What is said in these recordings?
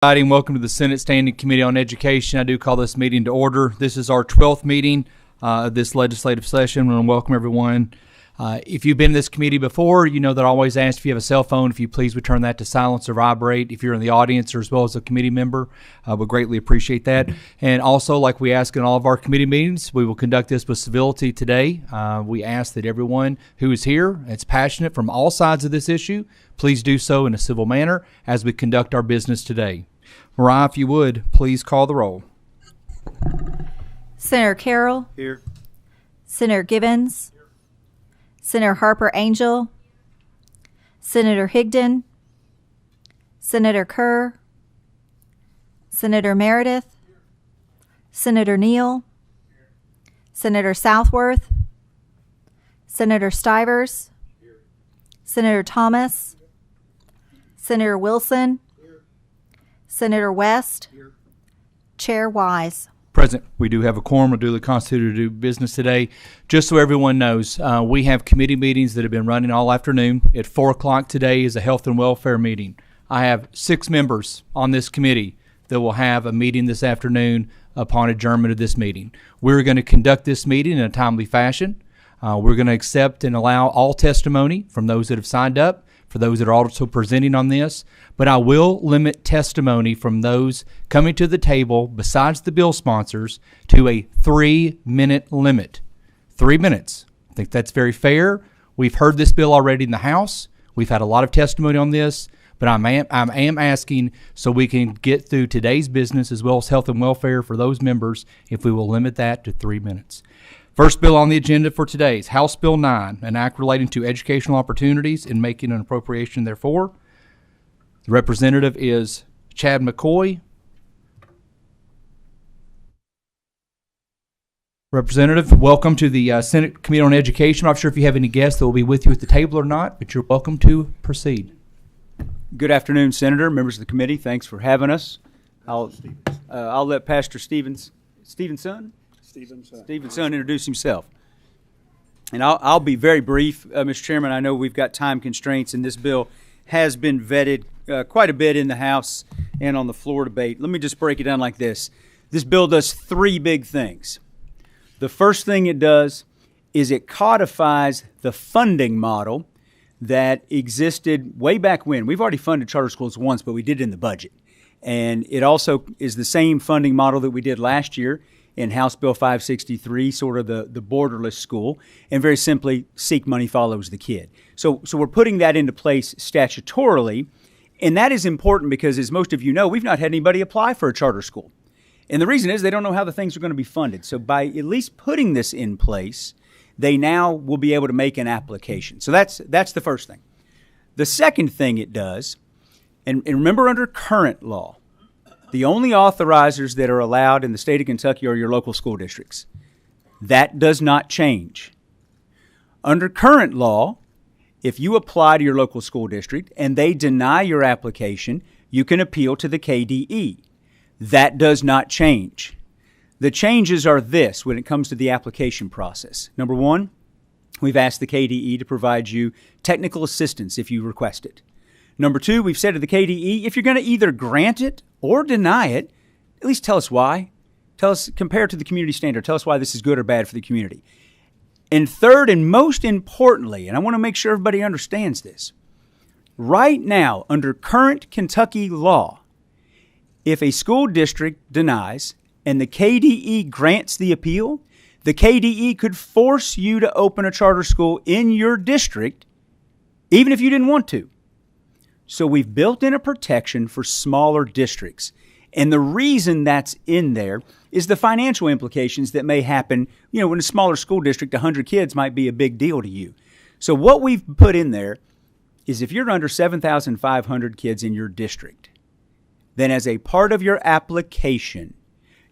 Welcome to the Senate Standing Committee on Education. I do call this meeting to order. This is our 12th meeting of this legislative session. I want to welcome everyone. If you've been in this committee before, you know that I always ask if you have a cell phone, if you please would turn that to silence or vibrate. If you're in the audience or as well as a committee member, we'll greatly appreciate that. And also, like we ask in all of our committee meetings, we will conduct this with civility today. We ask that everyone who is here that's passionate from all sides of this issue, please do so in a civil manner as we conduct our business today. Mariah, if you would, please call the roll. Senator Carroll. Here. Senator Gibbons. Here. Senator Harper Angel. Senator Higdon. Senator Kerr. Senator Meredith. Here. Senator Neal. Here. Senator Southworth. Senator Stivers. Here. Senator Thomas. Here. Senator Wilson. Senator West. Here. Chair Wise. Present. We do have a quorum. We're duly constituted to do business today. Just so everyone knows, we have committee meetings that have been running all afternoon. At 4 o'clock today is a health and welfare meeting. I have 6 members on this committee that will have a meeting this afternoon upon adjournment of this meeting. We're going to conduct this meeting in a timely fashion. We're going to accept and allow all testimony from those that have signed up, for those that are also presenting on this, but I will limit testimony from those coming to the table besides the bill sponsors to a 3-minute limit. 3 minutes. I think that's very fair. We've heard this bill already in the House. We've had a lot of testimony on this, but I am asking so we can get through today's business as well as health and welfare for those members if we will limit that to 3 minutes. First bill on the agenda for today is House Bill 9, an act relating to educational opportunities and making an appropriation therefore. The representative is Chad McCoy. Representative, welcome to the Senate Committee on Education. I'm not sure if you have any guests that will be with you at the table or not, but you're welcome to proceed. Good afternoon, Senator, members of the committee. Thanks for having us. I'll let Pastor Stevenson introduce himself. And I'll be very brief, Mr. Chairman. I know we've got time constraints, and this bill has been vetted quite a bit in the House and on the floor debate. Let me just break it down like this. This bill does 3 big things. The first thing it does is it codifies the funding model that existed way back when. We've already funded charter schools once, but we did it in the budget. And it also is the same funding model that we did last year in House Bill 563, sort of the borderless school, and very simply, seek money follows the kid. So we're putting that into place statutorily, and that is important because, as most of you know, we've not had anybody apply for a charter school. And the reason is they don't know how the things are going to be funded. So by at least putting this in place, they now will be able to make an application. So that's the first thing. The second thing it does, and remember under current law, the only authorizers that are allowed in the state of Kentucky are your local school districts. That does not change. Under current law, if you apply to your local school district and they deny your application, you can appeal to the KDE. That does not change. The changes are this when it comes to the application process. Number one, we've asked the KDE to provide you technical assistance if you request it. Number two, we've said to the KDE, if you're going to either grant it or deny it, at least tell us why. Tell us, compare it to the community standard. Tell us why this is good or bad for the community. And third, and most importantly, and I want to make sure everybody understands this, right now, under current Kentucky law, if a school district denies and the KDE grants the appeal, the KDE could force you to open a charter school in your district, even if you didn't want to. So we've built in a protection for smaller districts. And the reason that's in there is the financial implications that may happen. You know, in a smaller school district, 100 kids might be a big deal to you. So what we've put in there is if you're under 7,500 kids in your district, then as a part of your application,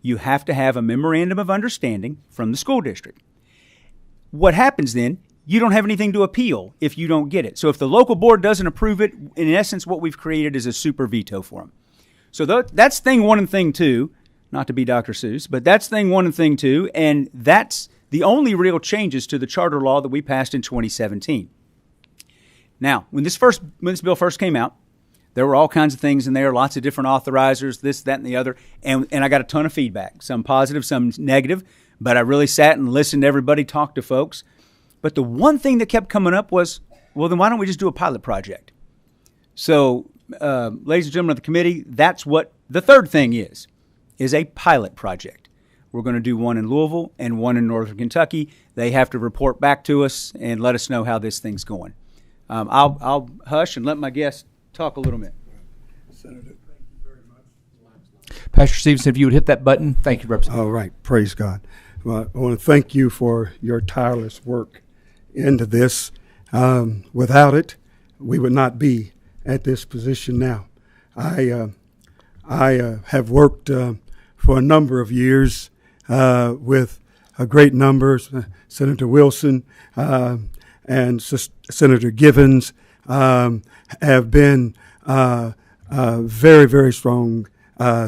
you have to have a memorandum of understanding from the school district. What happens then, you don't have anything to appeal if you don't get it. So if the local board doesn't approve it, in essence, what we've created is a super veto for them. So that's thing one and thing two, not to be Dr. Seuss, but that's thing one and thing two, and that's the only real changes to the charter law that we passed in 2017. Now, when this bill first came out, There were all kinds of things in there, lots of different authorizers, this, that, and the other. And I got a ton of feedback, some positive, some negative. But I really sat and listened to everybody, talked to folks. But the one thing that kept coming up was, well, then why don't we just do a pilot project? So, ladies and gentlemen of the committee, that's what the third thing is a pilot project. We're going to do one in Louisville and one in Northern Kentucky. They have to report back to us and let us know how this thing's going. I'll hush and let my guests talk a little bit. Senator, thank you very much. Pastor Stevenson, if you would hit that button. Thank you, Representative. All right, praise God. Well, I want to thank you for your tireless work into this. Without it, we would not be at this position now. I have worked for a number of years with a great number, Senator Wilson and Senator Givens have been very, very strong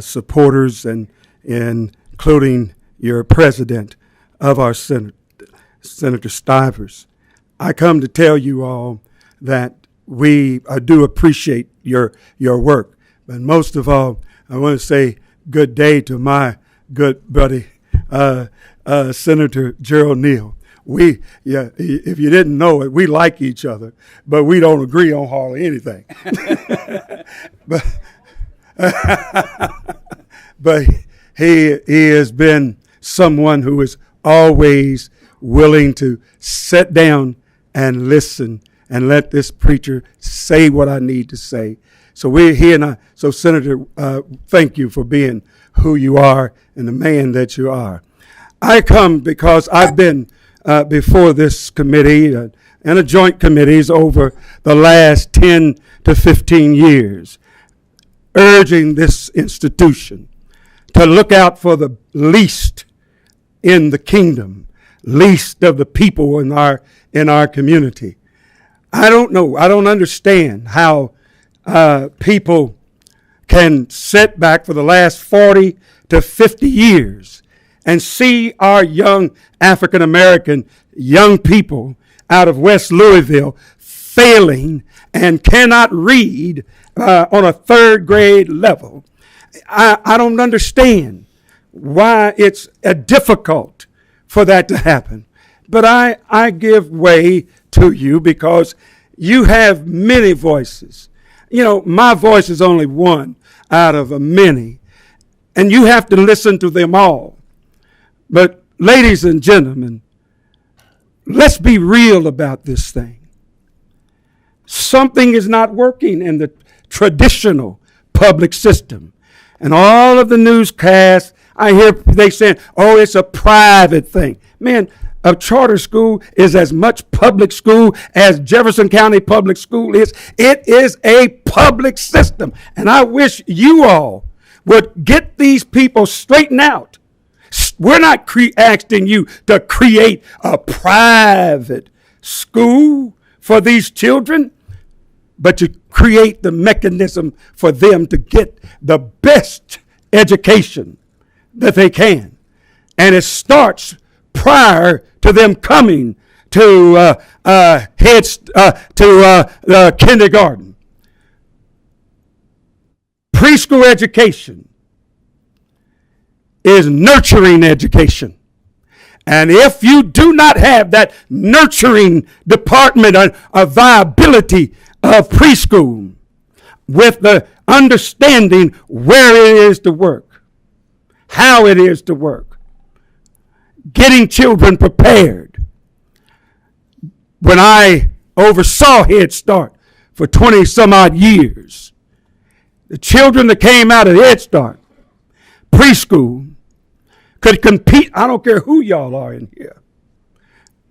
supporters, and including your president of our Senate, Senator Stivers. I come to tell you all that we do appreciate your work, but most of all, I want to say good day to my good buddy, Senator Gerald Neal. If you didn't know it, we like each other, but we don't agree on hardly anything. but he has been someone who is always willing to sit down and listen and let this preacher say what I need to say. So So Senator, thank you for being who you are and the man that you are. I come because I've been before this committee and a joint committees over the last 10 to 15 years, urging this institution to look out for the least in the kingdom, least of the people in our community. I don't know. I don't understand how people can sit back for the last 40 to 50 years and see our young African-American young people out of West Louisville failing and cannot read on a third grade level. I don't understand why it's difficult for that to happen. But I give way to you because you have many voices. You know, my voice is only one out of many, and you have to listen to them all. But ladies and gentlemen, let's be real about this thing. Something is not working in the traditional public system. And all of the newscasts, I hear they saying, oh, it's a private thing. Man, a charter school is as much public school as Jefferson County Public School is. It is a public system. And I wish you all would get these people straightened out. We're not asking you to create a private school for these children, but you create the mechanism for them to get the best education that they can. And it starts prior to them coming to kindergarten. Preschool education is nurturing education. And if you do not have that nurturing department of viability of preschool with the understanding where it is to work, how it is to work, getting children prepared. When I oversaw Head Start for 20 some odd years, the children that came out of Head Start, preschool, could compete. I don't care who y'all are in here.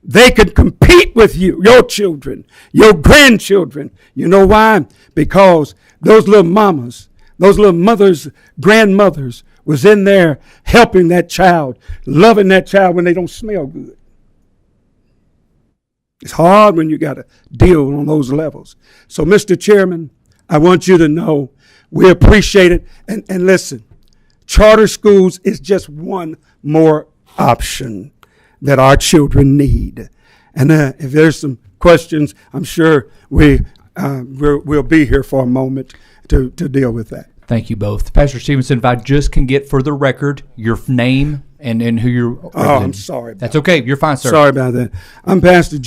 They could compete with you, your children, your grandchildren. You know why? Because those little mamas, those little mothers, grandmothers was in there helping that child, loving that child when they don't smell good. It's hard when you got to deal on those levels. So, Mr. Chairman, I want you to know we appreciate it. And listen, charter schools is just one more option that our children need. And if there's some questions, I'm sure we'll be here for a moment to deal with that. Thank you both. Pastor Stevenson, if I just can get for the record your name and who you're I'm sorry. That's okay. You're fine, sir. Sorry about that. I'm Pastor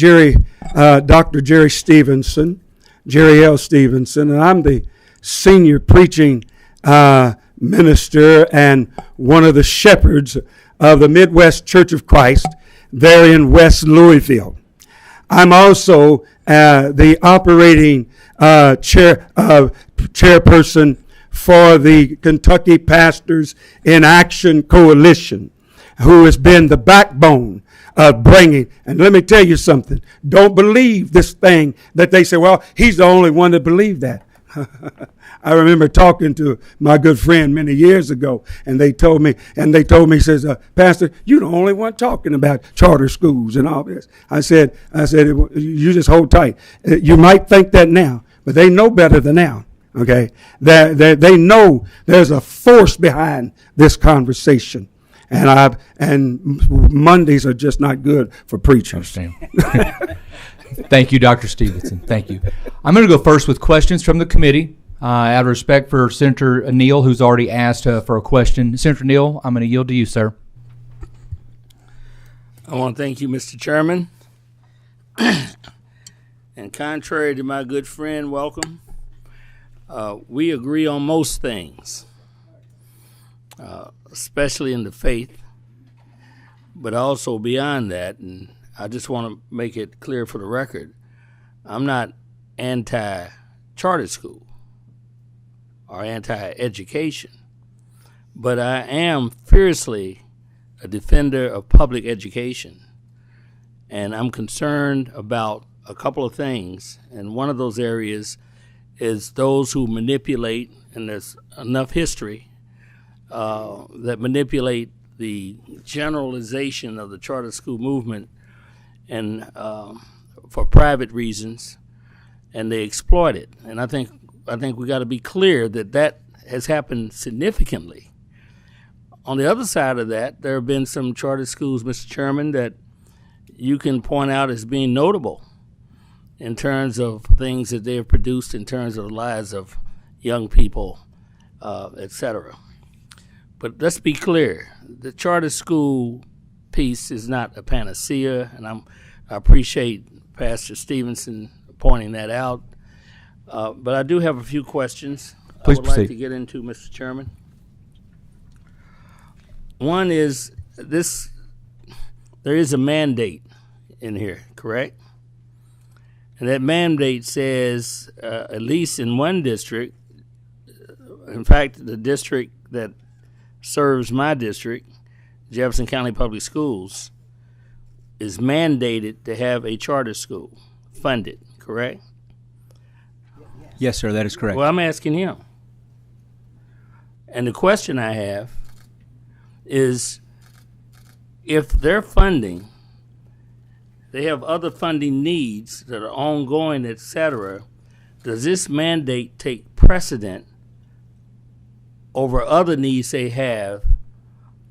Dr. Jerry Stevenson, Jerry L. Stevenson, and I'm the senior preaching minister and one of the shepherds of the Midwest Church of Christ there in West Louisville. I'm also the operating chairperson for the Kentucky Pastors in Action Coalition, who has been the backbone of bringing. And let me tell you something. Don't believe this thing that they say, well, he's the only one that believed that. I remember talking to my good friend many years ago, and they told me, says, Pastor, you're the only one talking about charter schools and all this. I said, you just hold tight. You might think that now, but they know better than now. Okay, they know there's a force behind this conversation, and Mondays are just not good for preachers. Thank you, Dr. Stevenson. Thank you. I'm going to go first with questions from the committee. Out of respect for Senator Neal, who's already asked for a question. Senator Neal, I'm going to yield to you, sir. I want to thank you, Mr. Chairman. And contrary to my good friend, welcome, we agree on most things, especially in the faith, but also beyond that. And I just want to make it clear for the record, I'm not anti-charter school or anti-education, but I am fiercely a defender of public education. And I'm concerned about a couple of things, and one of those areas is those who manipulate, and there's enough history that manipulate the generalization of the charter school movement and for private reasons, and they exploit it. And I think we got to be clear that has happened significantly. On the other side of that, there have been some charter schools, Mr. Chairman, that you can point out as being notable in terms of things that they have produced in terms of the lives of young people, etc. But let's be clear, the charter school piece is not a panacea, and I appreciate Pastor Stevenson pointing that out. But I do have a few questions Please I would proceed. like to get into, Mr. Chairman. One is this: there is a mandate in here, correct? And that mandate says, at least in one district, in fact, the district that serves my district, Jefferson County Public Schools, is mandated to have a charter school funded, correct? Yes, sir, that is correct. Well, I'm asking him. And the question I have is, if their funding, they have other funding needs that are ongoing, etc., does this mandate take precedent over other needs they have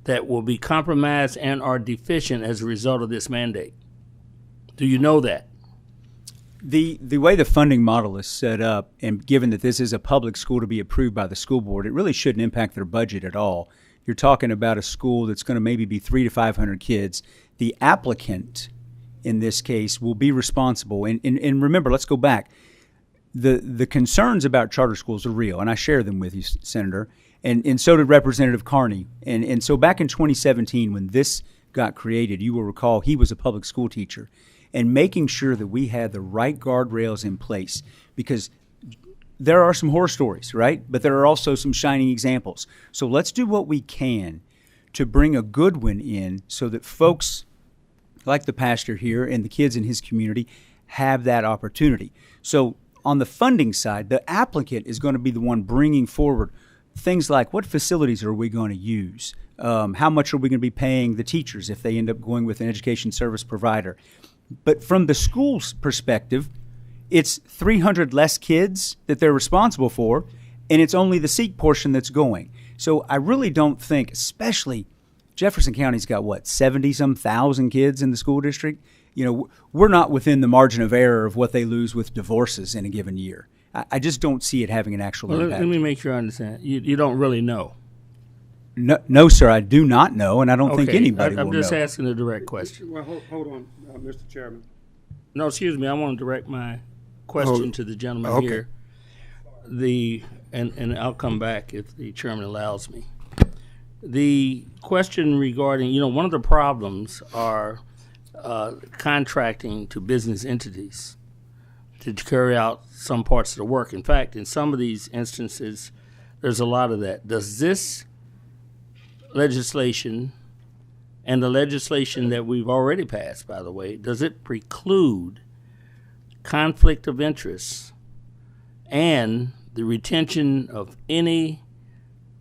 that will be compromised and are deficient as a result of this mandate? Do you know that? The way the funding model is set up, and given that this is a public school to be approved by the school board, it really shouldn't impact their budget at all. You're talking about a school that's going to maybe be 300 to 500 kids. The applicant, in this case, will be responsible. And remember, let's go back. The concerns about charter schools are real, and I share them with you, Senator, and so did Representative Carney. And so back in 2017, when this got created, you will recall he was a public school teacher, and making sure that we had the right guardrails in place, because there are some horror stories, right? But there are also some shining examples. So let's do what we can to bring a good one in so that folks like the pastor here and the kids in his community have that opportunity. So on the funding side, the applicant is going to be the one bringing forward things like, what facilities are we going to use? How much are we going to be paying the teachers if they end up going with an education service provider? But from the school's perspective, it's 300 less kids that they're responsible for, and it's only the seat portion that's going. So I really don't think, especially Jefferson County's got, 70-some thousand kids in the school district? we're not within the margin of error of what they lose with divorces in a given year. I just don't see it having an actual impact. Let me make sure I understand. You don't really know. No, sir, I do not know, and I don't think anybody will know. I'm just asking a direct question. Well, hold on, Mr. Chairman. No, excuse me. I want to direct my question to the gentleman here. And I'll come back if the chairman allows me. The question regarding, one of the problems are contracting to business entities to carry out some parts of the work. In fact, in some of these instances, there's a lot of that. Does this legislation and the legislation that we've already passed, by the way, does it preclude conflict of interest and the retention of any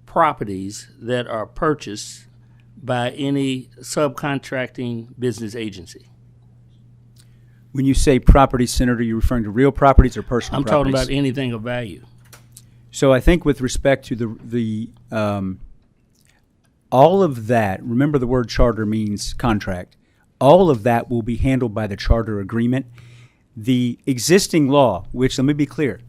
properties that are purchased by any subcontracting business agency? When you say property, Senator, you're referring to real properties or personal properties? I'm talking about anything of value. So I think with respect to the all of that, remember the word charter means contract, all of that will be handled by the charter agreement. The existing law, which, let me be clear,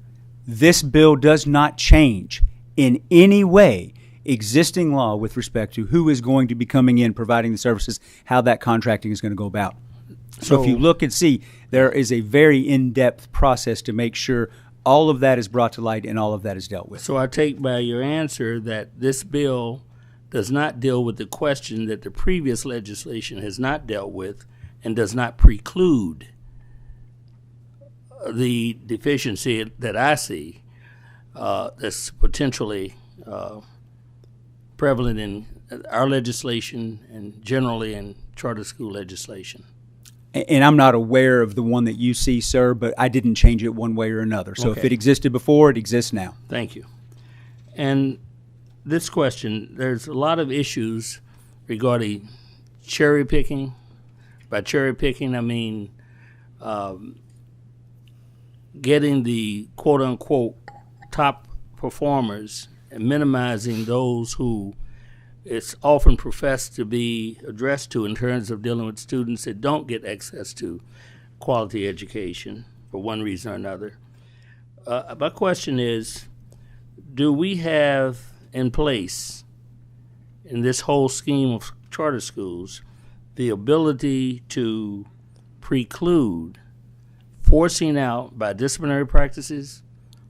this bill does not change in any way existing law with respect to who is going to be coming in, providing the services, how that contracting is going to go about. So if you look and see, there is a very in-depth process to make sure all of that is brought to light and all of that is dealt with. So I take by your answer that this bill does not deal with the question that the previous legislation has not dealt with and does not preclude the deficiency that I see that's potentially prevalent in our legislation and generally in charter school legislation. And I'm not aware of the one that you see, sir, but I didn't change it one way or another. So if it existed before, it exists now. Thank you. And this question, there's a lot of issues regarding cherry picking. By cherry picking, I mean getting the quote-unquote top performers and minimizing those who it's often professed to be addressed to in terms of dealing with students that don't get access to quality education for one reason or another. My question is, do we have in place in this whole scheme of charter schools the ability to preclude forcing out by disciplinary practices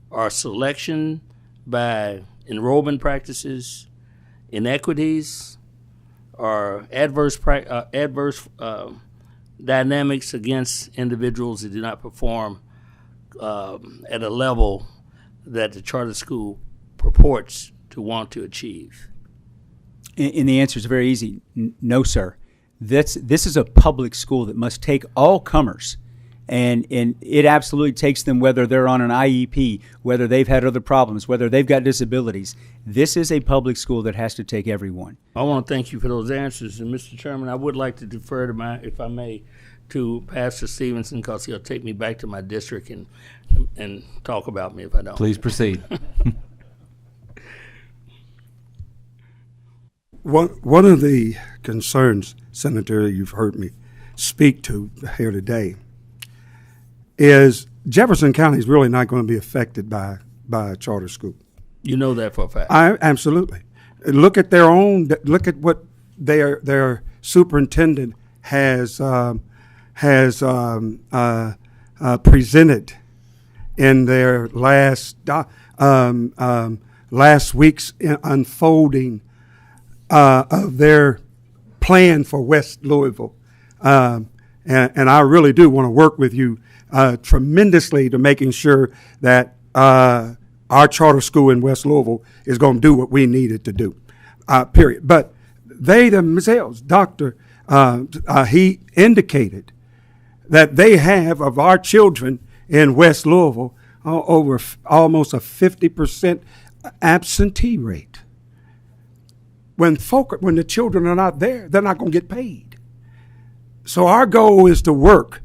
or selection by enrollment practices, inequities, or adverse dynamics against individuals that do not perform at a level that the charter school purports to want to achieve? And the answer is very easy. No, sir. This is a public school that must take all comers. And it absolutely takes them whether they're on an IEP, whether they've had other problems, whether they've got disabilities. This is a public school that has to take everyone. I want to thank you for those answers. And, Mr. Chairman, I would like to defer to if I may, to Pastor Stevenson, because he'll take me back to my district and talk about me if I don't. Please proceed. One of the concerns, Senator, you've heard me speak to here today is Jefferson County is really not going to be affected by a charter school. You know that for a fact. Absolutely. Look at look at what their superintendent has presented in their last week's unfolding of their plan for West Louisville. And I really do want to work with you tremendously to making sure that our charter school in West Louisville is going to do what we need it to do, period. But they themselves, he indicated that they have of our children in West Louisville over almost a 50% absentee rate. When the children are not there, they're not going to get paid. So our goal is to work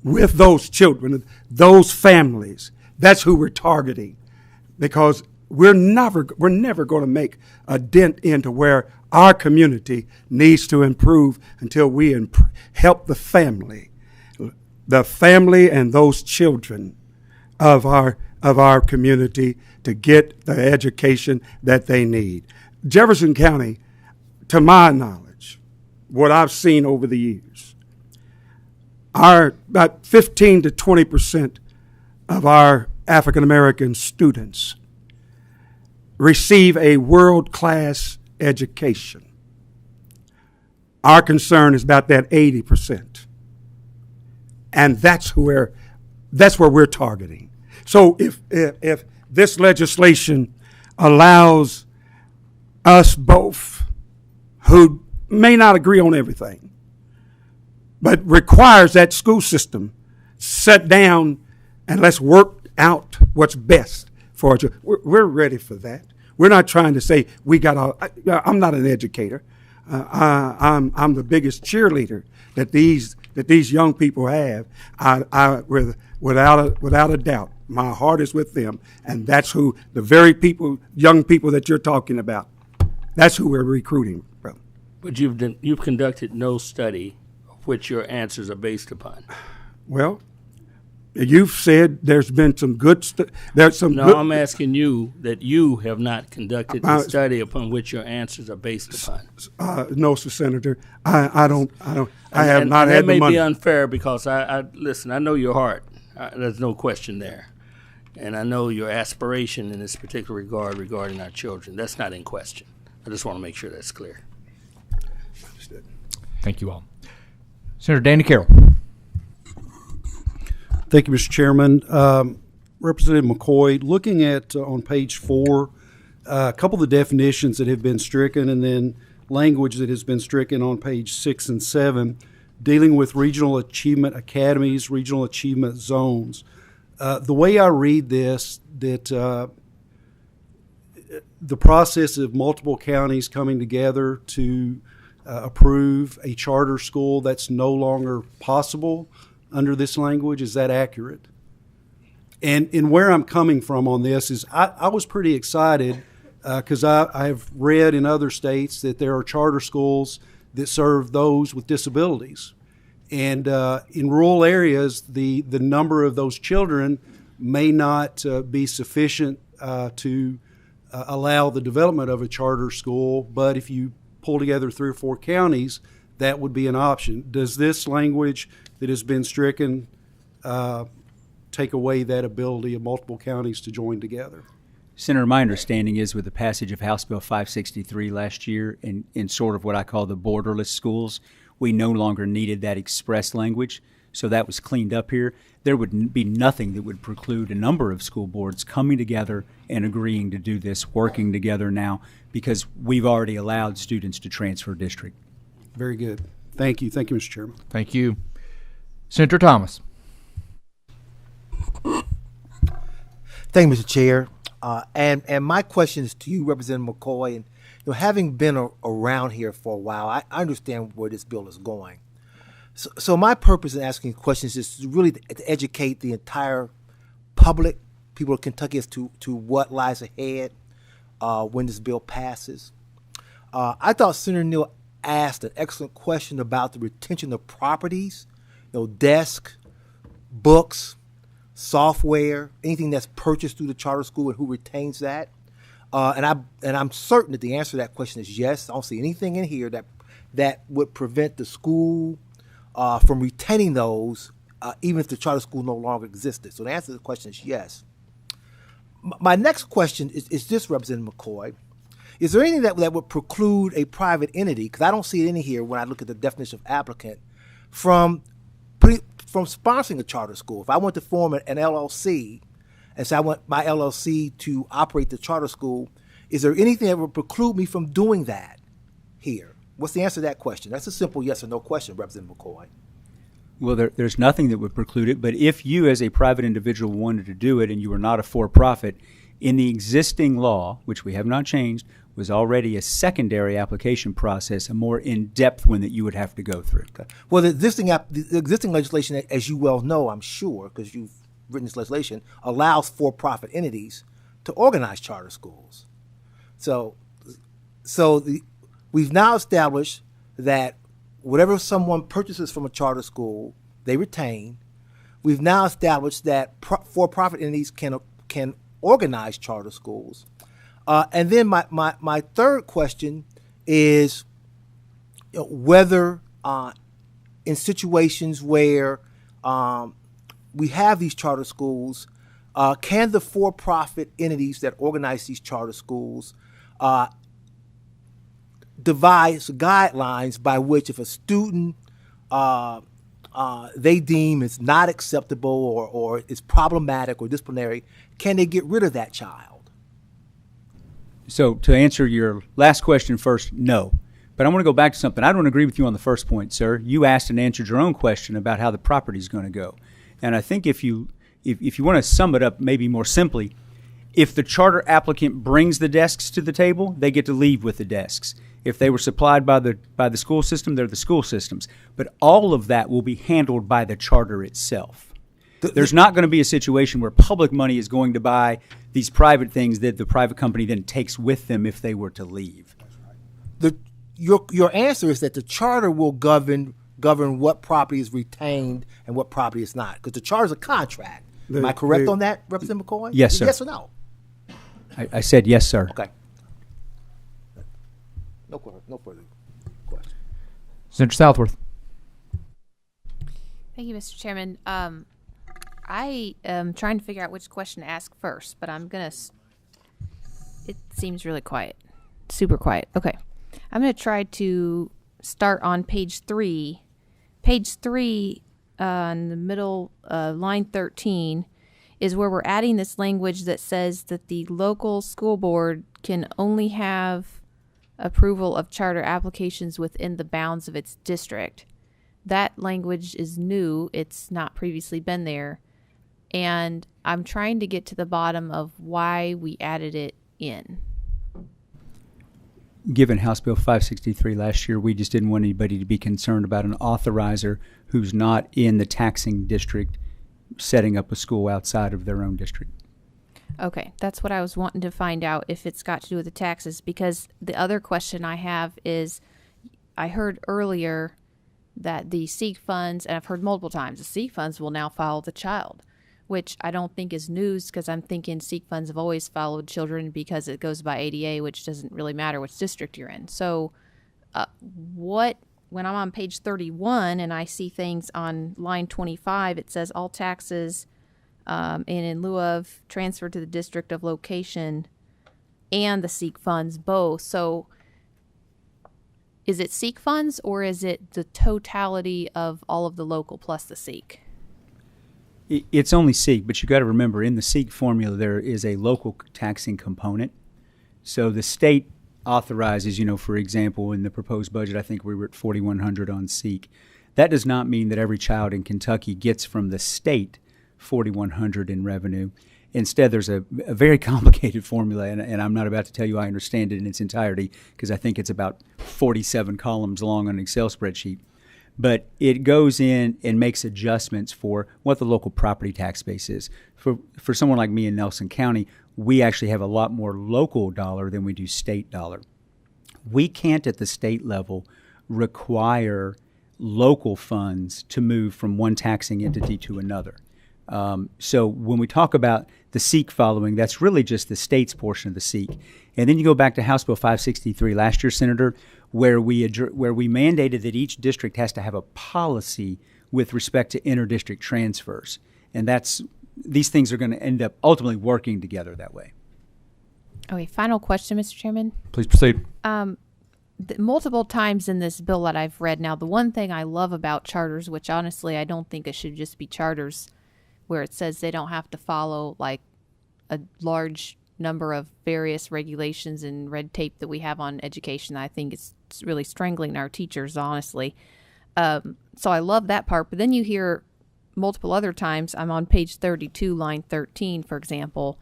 with those children, those families. That's who we're targeting, because we're never going to make a dent into where our community needs to improve until we help the family the family and those children of our community to get the education that they need. Jefferson County, to my knowledge, what I've seen over the years, about 15 to 20% of our African American students receive a world-class education. Our concern is about that 80%. And that's where we're targeting. So if this legislation allows us both, who may not agree on everything, but requires that school system sit down and let's work out what's best for our children, we're ready for that. We're not trying to say we got all. I'm not an educator. I'm the biggest cheerleader that these young people have. Without a doubt, my heart is with them, and that's who the very young people that you're talking about. That's who we're recruiting, brother. But you've conducted no study of which your answers are based upon. Well, you've said there's been some good I'm asking you that you have not conducted the study upon which your answers are based upon. No, Sir Senator. I don't. I have not had the money. That may be unfair because I listen. I know your heart. There's no question there, and I know your aspiration in this particular regard regarding our children. That's not in question. I just want to make sure that's clear. Understood. Thank you all. Senator Danny Carroll. Thank you, Mr. Chairman. Representative McCoy, looking at on page 4, a couple of the definitions that have been stricken and then language that has been stricken on page 6 and 7, dealing with regional achievement academies, regional achievement zones. The way I read this, that the process of multiple counties coming together to approve a charter school, that's no longer possible under this language. Is that accurate? And where I'm coming from on this is I was pretty excited because I have read in other states that there are charter schools that serve those with disabilities. And in rural areas, the number of those children may not be sufficient to allow the development of a charter school. But if you pull together 3 or 4 counties, that would be an option. Does this language that has been stricken take away that ability of multiple counties to join together? Senator, my understanding is with the passage of House Bill 563 last year in sort of what I call the borderless schools, we no longer needed that express language, so that was cleaned up here. There would be nothing that would preclude a number of school boards coming together and agreeing to do this, working together now, because we've already allowed students to transfer district. Very good. Thank you. Thank you, Mr. Chairman. Thank you. Senator Thomas. Thank you, Mr. Chair. And my question is to you, Representative McCoy. And having been around here for a while, I understand where this bill is going. So my purpose in asking questions is really to educate the entire public, people of Kentucky, as to what lies ahead when this bill passes. I thought Senator Neal asked an excellent question about the retention of properties, desk, books, software, anything that's purchased through the charter school, and who retains that. And I'm certain that the answer to that question is yes. I don't see anything in here that would prevent the school from retaining those, even if the charter school no longer existed. So the answer to the question is yes. My next question is this, Representative McCoy. Is there anything that would preclude a private entity, because I don't see it in here when I look at the definition of applicant, from sponsoring a charter school? If I want to form an LLC and say I want my LLC to operate the charter school, is there anything that would preclude me from doing that here? What's the answer to that question? That's a simple yes or no question, Representative McCoy. Well, there's nothing that would preclude it, but if you as a private individual wanted to do it and you were not a for-profit, in the existing law, which we have not changed, was already a secondary application process, a more in-depth one that you would have to go through. Okay. Well, the existing legislation, as you well know, I'm sure, because you've written this legislation, allows for-profit entities to organize charter schools. We've now established that whatever someone purchases from a charter school, they retain, we've now established that for-profit entities can organize charter schools. And then my third question is whether in situations where we have these charter schools, can the for-profit entities that organize these charter schools devise guidelines by which if a student they deem is not acceptable or is problematic or disciplinary, can they get rid of that child? So to answer your last question first, no. But I want to go back to something. I don't agree with you on the first point, sir. You asked and answered your own question about how the property is going to go. And I think if you want to sum it up maybe more simply, if the charter applicant brings the desks to the table, they get to leave with the desks. If they were supplied by the school system, they're the school systems. But all of that will be handled by the charter itself. There's not going to be a situation where public money is going to buy these private things that the private company then takes with them if they were to leave. Your answer is that the charter will govern what property is retained and what property is not, because the charter is a contract. Am I correct on that, Representative McCoy? Yes, sir. Yes or no? I said yes, sir. Okay. No further questions. Senator Southworth. Thank you, Mr. Chairman. I am trying to figure out which question to ask first, but I'm going to... It seems really quiet. Super quiet. Okay. I'm going to try to start on page 3. Page 3, in the middle, line 13, is where we're adding this language that says that the local school board can only have approval of charter applications within the bounds of its district. That language is new. It's not previously been there. And I'm trying to get to the bottom of why we added it in. Given House Bill 563 last year, we just didn't want anybody to be concerned about an authorizer who's not in the taxing district setting up a school outside of their own district. Okay, that's what I was wanting to find out, if it's got to do with the taxes, because the other question I have is, I heard earlier that the SEEK funds, and I've heard multiple times, the SEEK funds will now follow the child, which I don't think is news, because I'm thinking SEEK funds have always followed children because it goes by ADA, which doesn't really matter which district you're in. So when I'm on page 31 and I see things on line 25, it says all taxes and in lieu of transfer to the district of location and the SEEK funds both. So is it SEEK funds or is it the totality of all of the local plus the SEEK? It's only SEEK, but you got to remember in the SEEK formula there is a local taxing component. So the state authorizes, for example, in the proposed budget, I think we were at $4,100 on SEEK. That does not mean that every child in Kentucky gets from the state $4,100 in revenue. Instead, there's a very complicated formula, and I'm not about to tell you I understand it in its entirety because I think it's about 47 columns long on an Excel spreadsheet. But it goes in and makes adjustments for what the local property tax base is. For someone like me in Nelson County, we actually have a lot more local dollar than we do state dollar. We can't at the state level require local funds to move from one taxing entity to another. So when we talk about the SEEK following, that's really just the state's portion of the SEEK. And then you go back to House Bill 563 last year, Senator, where we mandated that each district has to have a policy with respect to inter-district transfers. And these things are going to end up ultimately working together that way. Okay, final question, Mr. Chairman. Please proceed. Multiple times in this bill that I've read now, the one thing I love about charters, which honestly I don't think it should just be charters, where it says they don't have to follow like a large number of various regulations and red tape that we have on education. I think it's really strangling our teachers, honestly. So I love that part. But then you hear multiple other times, I'm on page 32, line 13, for example,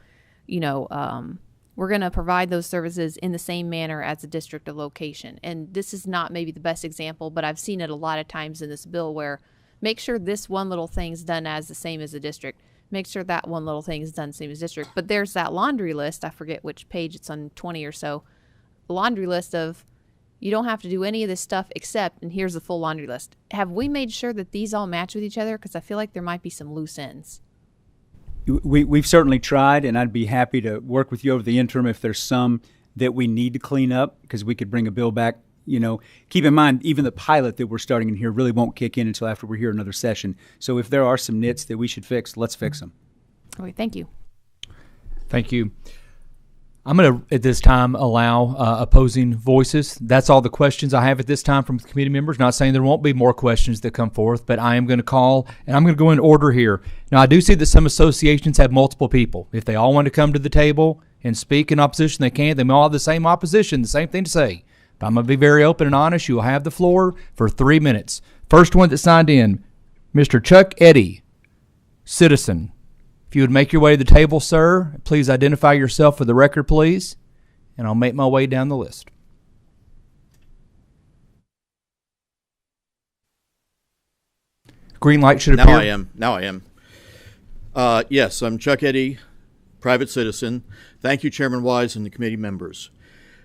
we're going to provide those services in the same manner as the district of location. And this is not maybe the best example, but I've seen it a lot of times in this bill where make sure this one little thing's done as the same as the district. Make sure that one little thing is done same as district. But there's that laundry list. I forget which page it's on, 20 or so. Laundry list of You don't have to do any of this stuff except, and here's the full laundry list. Have we made sure that these all match with each other? Because I feel like there might be some loose ends. We've certainly tried, and I'd be happy to work with you over the interim if there's some that we need to clean up, because we could bring a bill back. You know, keep in mind, even the pilot that we're starting in here really won't kick in until after we're here another session. So if there are some nits that we should fix, let's fix them. Okay, thank you. Thank you. I'm going to, at this time, allow opposing voices. That's all the questions I have at this time from committee members. Not saying there won't be more questions that come forth, but I am going to call, and I'm going to go in order here. Now, I do see that some associations have multiple people. If they all want to come to the table and speak in opposition, they can. They may all have the same opposition, the same thing to say. But I'm going to be very open and honest. You will have the floor for 3 minutes. First one that signed in, Mr. Chuck Eddy, citizen. If you would make your way to the table, sir, please identify yourself for the record, please, and I'll make my way down the list. Green light should appear. Now I am. Yes, I'm Chuck Eddy, private citizen. Thank you, Chairman Wise and the committee members.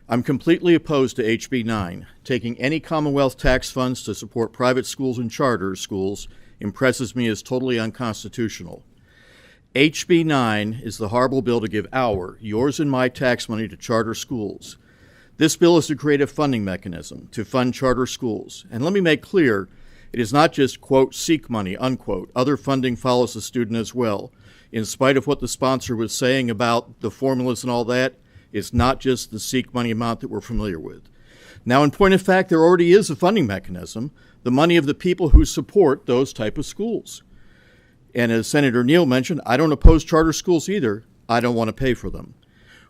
I'm completely opposed to HB 9. Taking any Commonwealth tax funds to support private schools and charter schools impresses me as totally unconstitutional. HB 9 is the horrible bill to give yours and my tax money to charter schools. This bill is to create a funding mechanism to fund charter schools. And let me make clear, it is not just, quote, seek money, unquote. Other funding follows the student as well. In spite of what the sponsor was saying about the formulas and all that, it's not just the seek money amount that we're familiar with. Now, in point of fact, there already is a funding mechanism, the money of the people who support those type of schools. And as Senator Neal mentioned, I don't oppose charter schools either. I don't want to pay for them.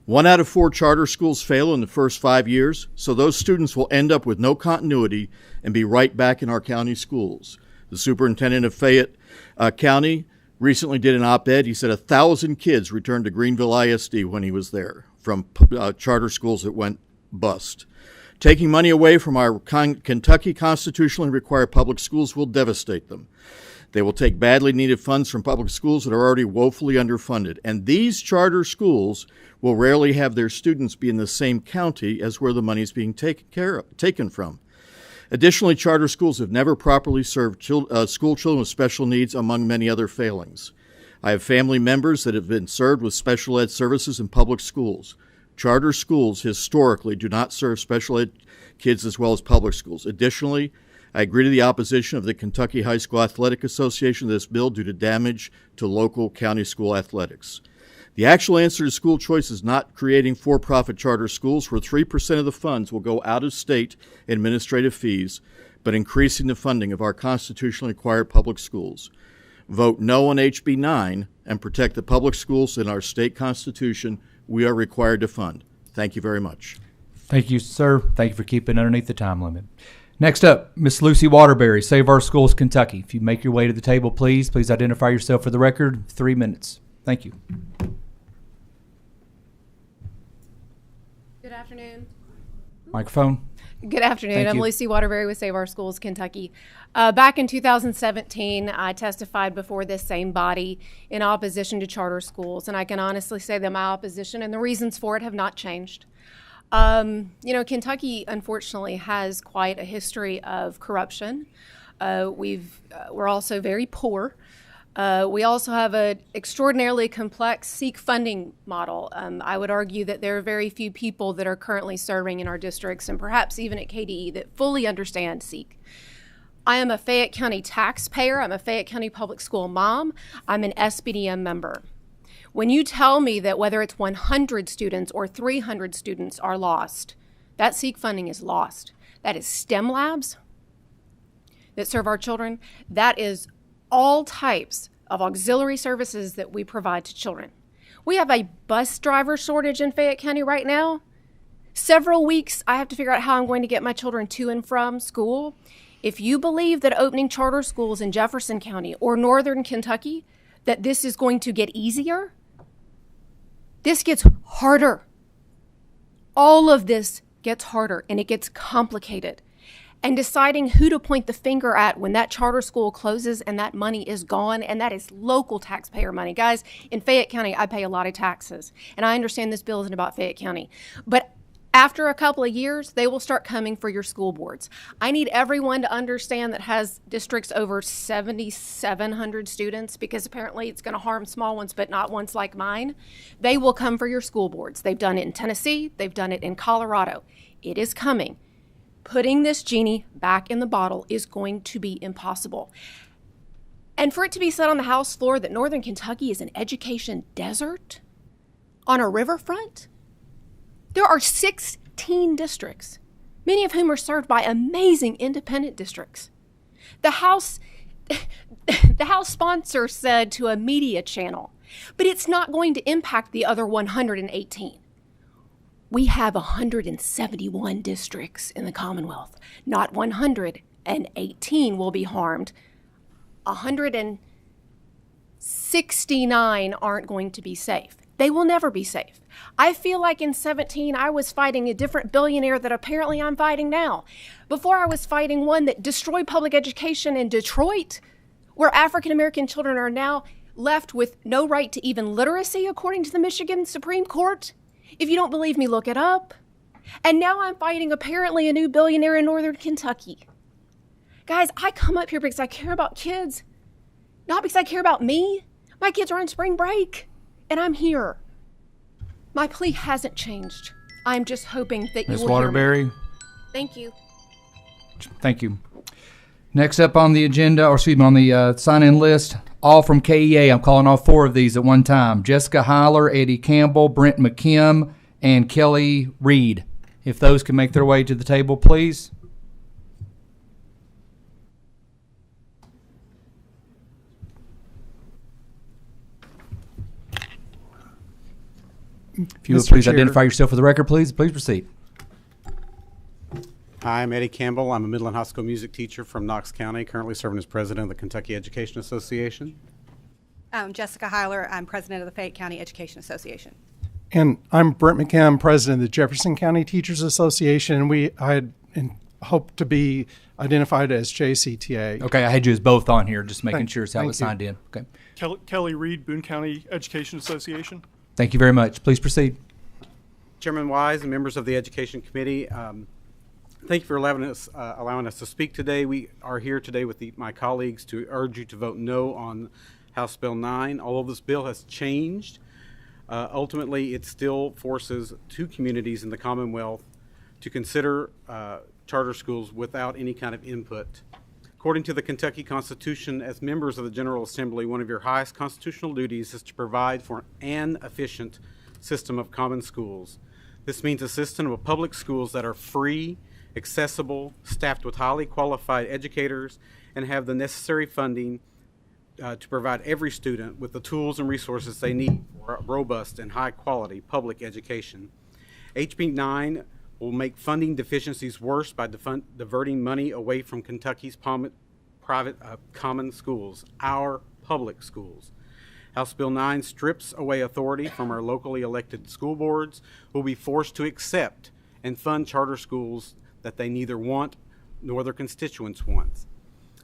1 out of 4 charter schools fail in the first 5 years, so those students will end up with no continuity and be right back in our county schools. The superintendent of Fayette County recently did an op-ed. He said 1,000 kids returned to Greenville ISD when he was there from charter schools that went bust. Taking money away from our Kentucky constitutionally required public schools will devastate them. They will take badly needed funds from public schools that are already woefully underfunded. And these charter schools will rarely have their students be in the same county as where the money is being taken from. Additionally, charter schools have never properly served school children with special needs, among many other failings. I have family members that have been served with special ed services in public schools. Charter schools historically do not serve special ed kids as well as public schools. Additionally, I agree to the opposition of the Kentucky High School Athletic Association to this bill due to damage to local county school athletics. The actual answer to school choice is not creating for-profit charter schools where 3% of the funds will go out of state administrative fees, but increasing the funding of our constitutionally required public schools. Vote no on HB 9 and protect the public schools in our state constitution we are required to fund. Thank you very much. Thank you, sir. Thank you for keeping underneath the time limit. Next up, Miss Lucy Waterbury, Save Our Schools, Kentucky. If you make your way to the table, please identify yourself for the record. 3 minutes. Thank you. Good afternoon. Microphone. Good afternoon. Thank I'm you. Lucy Waterbury with Save Our Schools, Kentucky. Back in 2017, I testified before this same body in opposition to charter schools, and I can honestly say that my opposition and the reasons for it have not changed. Kentucky, unfortunately, has quite a history of corruption. We're also very poor. We also have an extraordinarily complex SEEK funding model. I would argue that there are very few people that are currently serving in our districts and perhaps even at KDE that fully understand SEEK. I am a Fayette County taxpayer. I'm a Fayette County public school mom. I'm an SBDM member. When you tell me that whether it's 100 students or 300 students are lost, that SEEK funding is lost. That is STEM labs that serve our children. That is all types of auxiliary services that we provide to children. We have a bus driver shortage in Fayette County right now. Several weeks, I have to figure out how I'm going to get my children to and from school. If you believe that opening charter schools in Jefferson County or Northern Kentucky, that this is going to get easier, this gets harder. All of this gets harder and it gets complicated. And deciding who to point the finger at when that charter school closes and that money is gone, and that is local taxpayer money. Guys, in Fayette County, I pay a lot of taxes. And I understand this bill isn't about Fayette County. But After a couple of years, they will start coming for your school boards. I need everyone to understand that has districts over 7,700 students, because apparently it's going to harm small ones, but not ones like mine. They will come for your school boards. They've done it in Tennessee. They've done it in Colorado. It is coming. Putting this genie back in the bottle is going to be impossible. And for it to be said on the House floor that Northern Kentucky is an education desert on a riverfront, there are 16 districts, many of whom are served by amazing independent districts. The House sponsor said to a media channel, but it's not going to impact the other 118. We have 171 districts in the Commonwealth. Not 118 will be harmed. 169 aren't going to be safe. They will never be safe. I feel like in 17, I was fighting a different billionaire that apparently I'm fighting now. Before, I was fighting one that destroyed public education in Detroit, where African-American children are now left with no right to even literacy, according to the Michigan Supreme Court. If you don't believe me, look it up. And now I'm fighting apparently a new billionaire in Northern Kentucky. Guys, I come up here because I care about kids, not because I care about me. My kids are on spring break, and I'm here. My plea hasn't changed. I'm just hoping that you Ms. will hear me. Waterbury, Thank you. thank you. Next up on the agenda, or excuse me, on the sign-in list, all from KEA. I'm calling all four of these at one time. Jessica Heiler, Eddie Campbell, Brent McKim, and Kelly Reed. If those can make their way to the table, please. If you would Mr. please Chair. identify yourself for the record, please. Please proceed. Hi, I'm Eddie Campbell. I'm a Midland High School music teacher from Knox County, currently serving as president of the Kentucky Education Association. I'm Jessica Heiler. I'm president of the Fayette County Education Association. And I'm Brent McKim, president of the Jefferson County Teachers Association, and I had hoped to be identified as JCTA. Okay, I had you as both on here, just making Thank- sure it's how thank it's you. signed in. Okay. Kelly Reed, Boone County Education Association. Thank you very much. Please proceed. Chairman Wise and members of the Education Committee, thank you for allowing us to speak today. We are here today with my colleagues to urge you to vote no on House Bill 9. Although this bill has changed, ultimately it still forces two communities in the Commonwealth to consider charter schools without any kind of input. According to the Kentucky Constitution, as members of the General Assembly, one of your highest constitutional duties is to provide for an efficient system of common schools. This means a system of public schools that are free, accessible, staffed with highly qualified educators, and have the necessary funding to provide every student with the tools and resources they need for a robust and high-quality public education. HB 9 will make funding deficiencies worse by diverting money away from Kentucky's private common schools, our public schools. House Bill 9 strips away authority from our locally elected school boards, who will be forced to accept and fund charter schools that they neither want nor their constituents want.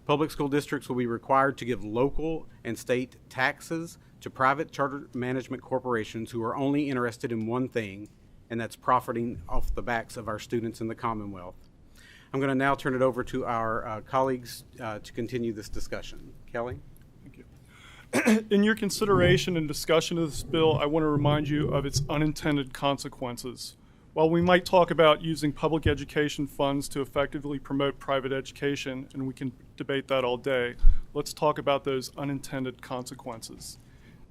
Public school districts will be required to give local and state taxes to private charter management corporations who are only interested in one thing, and that's profiting off the backs of our students in the Commonwealth. I'm going to now turn it over to our colleagues to continue this discussion. Kelly? Thank you. In your consideration and discussion of this bill, I want to remind you of its unintended consequences. While we might talk about using public education funds to effectively promote private education, and we can debate that all day, let's talk about those unintended consequences.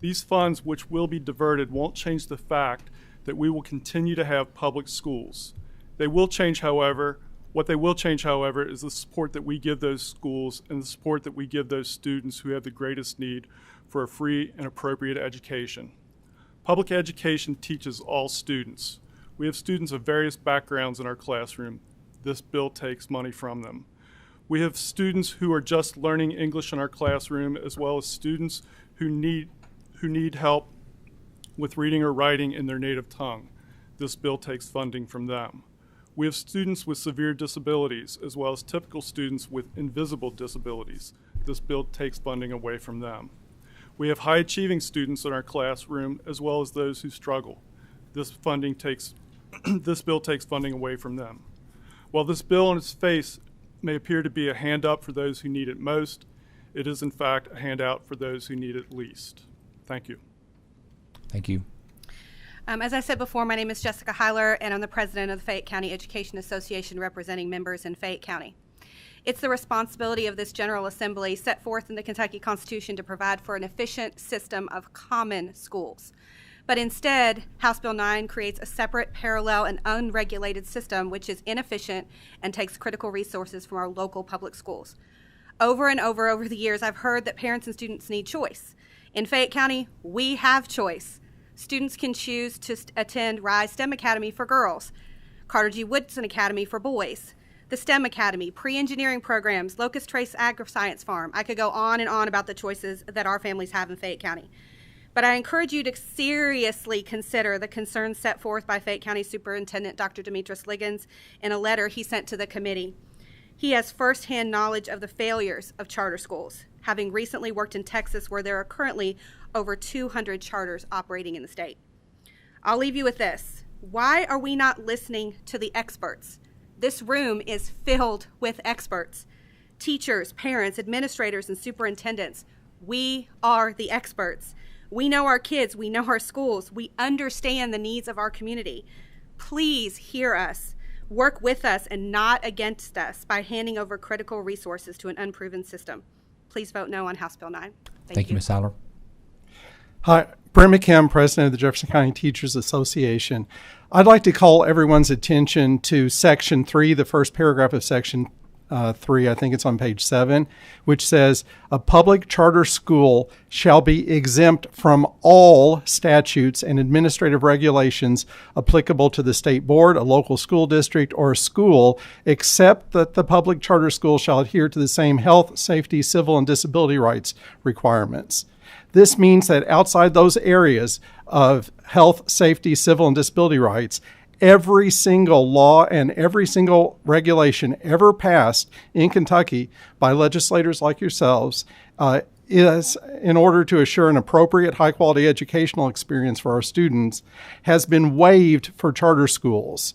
These funds, which will be diverted, won't change the fact that we will continue to have public schools. What they will change, however, is the support that we give those schools and the support that we give those students who have the greatest need for a free and appropriate education. Public education teaches all students. We have students of various backgrounds in our classroom. This bill takes money from them. We have students who are just learning English in our classroom, as well as students who need help with reading or writing in their native tongue. This bill takes funding from them. We have students with severe disabilities, as well as typical students with invisible disabilities. This bill takes funding away from them. We have high-achieving students in our classroom, as well as those who struggle. This funding takes this bill takes funding away from them. While this bill on its face may appear to be a hand up for those who need it most, it is in fact a handout for those who need it least. Thank you. Thank you. As I said before, my name is Jessica Heiler, and I'm the president of the Fayette County Education Association, representing members in Fayette County. It's the responsibility of this General Assembly set forth in the Kentucky Constitution to provide for an efficient system of common schools. But instead, House Bill 9 creates a separate, parallel, and unregulated system which is inefficient and takes critical resources from our local public schools. Over and over the years, I've heard that parents and students need choice. In Fayette County, we have choice. Students can choose to attend Rise STEM Academy for girls, Carter G. Woodson Academy for boys, the STEM Academy, pre-engineering programs, Locust Trace Agri-Science Farm. I could go on and on about the choices that our families have in Fayette County. But I encourage you to seriously consider the concerns set forth by Fayette County Superintendent Dr. Demetris Liggins in a letter he sent to the committee. He has firsthand knowledge of the failures of charter schools, having recently worked in Texas where there are currently over 200 charters operating in the state. I'll leave you with this. Why are we not listening to the experts? This room is filled with experts. Teachers, parents, administrators, and superintendents. We are the experts. We know our kids. We know our schools. We understand the needs of our community. Please hear us. Work with us and not against us by handing over critical resources to an unproven system. Please vote no on House Bill 9. Thank you, Ms. Heiler. Hi, Brent McKim, President of the Jefferson County Teachers Association. I'd like to call everyone's attention to Section 3, the first paragraph of Section 3, I think it's on page 7, which says, a public charter school shall be exempt from all statutes and administrative regulations applicable to the state board, a local school district, or a school, except that the public charter school shall adhere to the same health, safety, civil, and disability rights requirements. This means that outside those areas of health, safety, civil, and disability rights, every single law and every single regulation ever passed in Kentucky by legislators like yourselves is in order to assure an appropriate high-quality educational experience for our students has been waived for charter schools.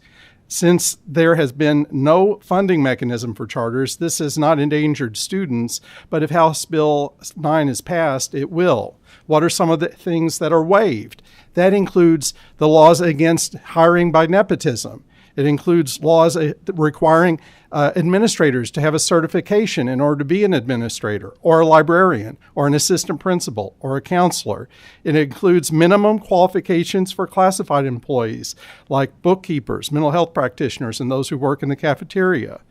Since there has been no funding mechanism for charters, this has not endangered students, but if House Bill 9 is passed, it will. What are some of the things that are waived? That includes the laws against hiring by nepotism. It includes laws requiring administrators to have a certification in order to be an administrator, or a librarian, or an assistant principal, or a counselor. It includes minimum qualifications for classified employees, like bookkeepers, mental health practitioners, and those who work in the cafeteria.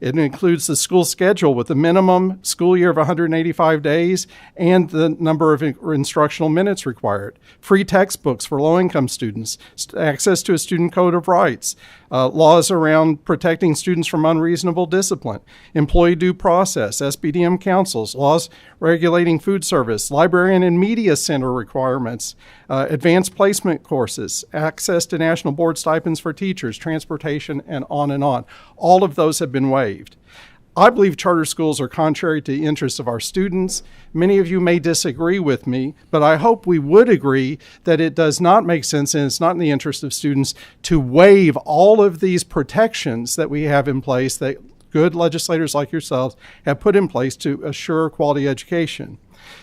It includes the school schedule with a minimum school year of 185 days and the number of instructional minutes required. Free textbooks for low-income students, access to a student code of rights, laws around protecting students from unreasonable discipline, employee due process, SBDM councils, laws regulating food service, librarian and media center requirements, advanced placement courses, access to national board stipends for teachers, transportation, and on and on. All of those have been waived. I believe charter schools are contrary to the interests of our students. Many of you may disagree with me, but I hope we would agree that it does not make sense and it's not in the interest of students to waive all of these protections that we have in place that good legislators like yourselves have put in place to assure quality education.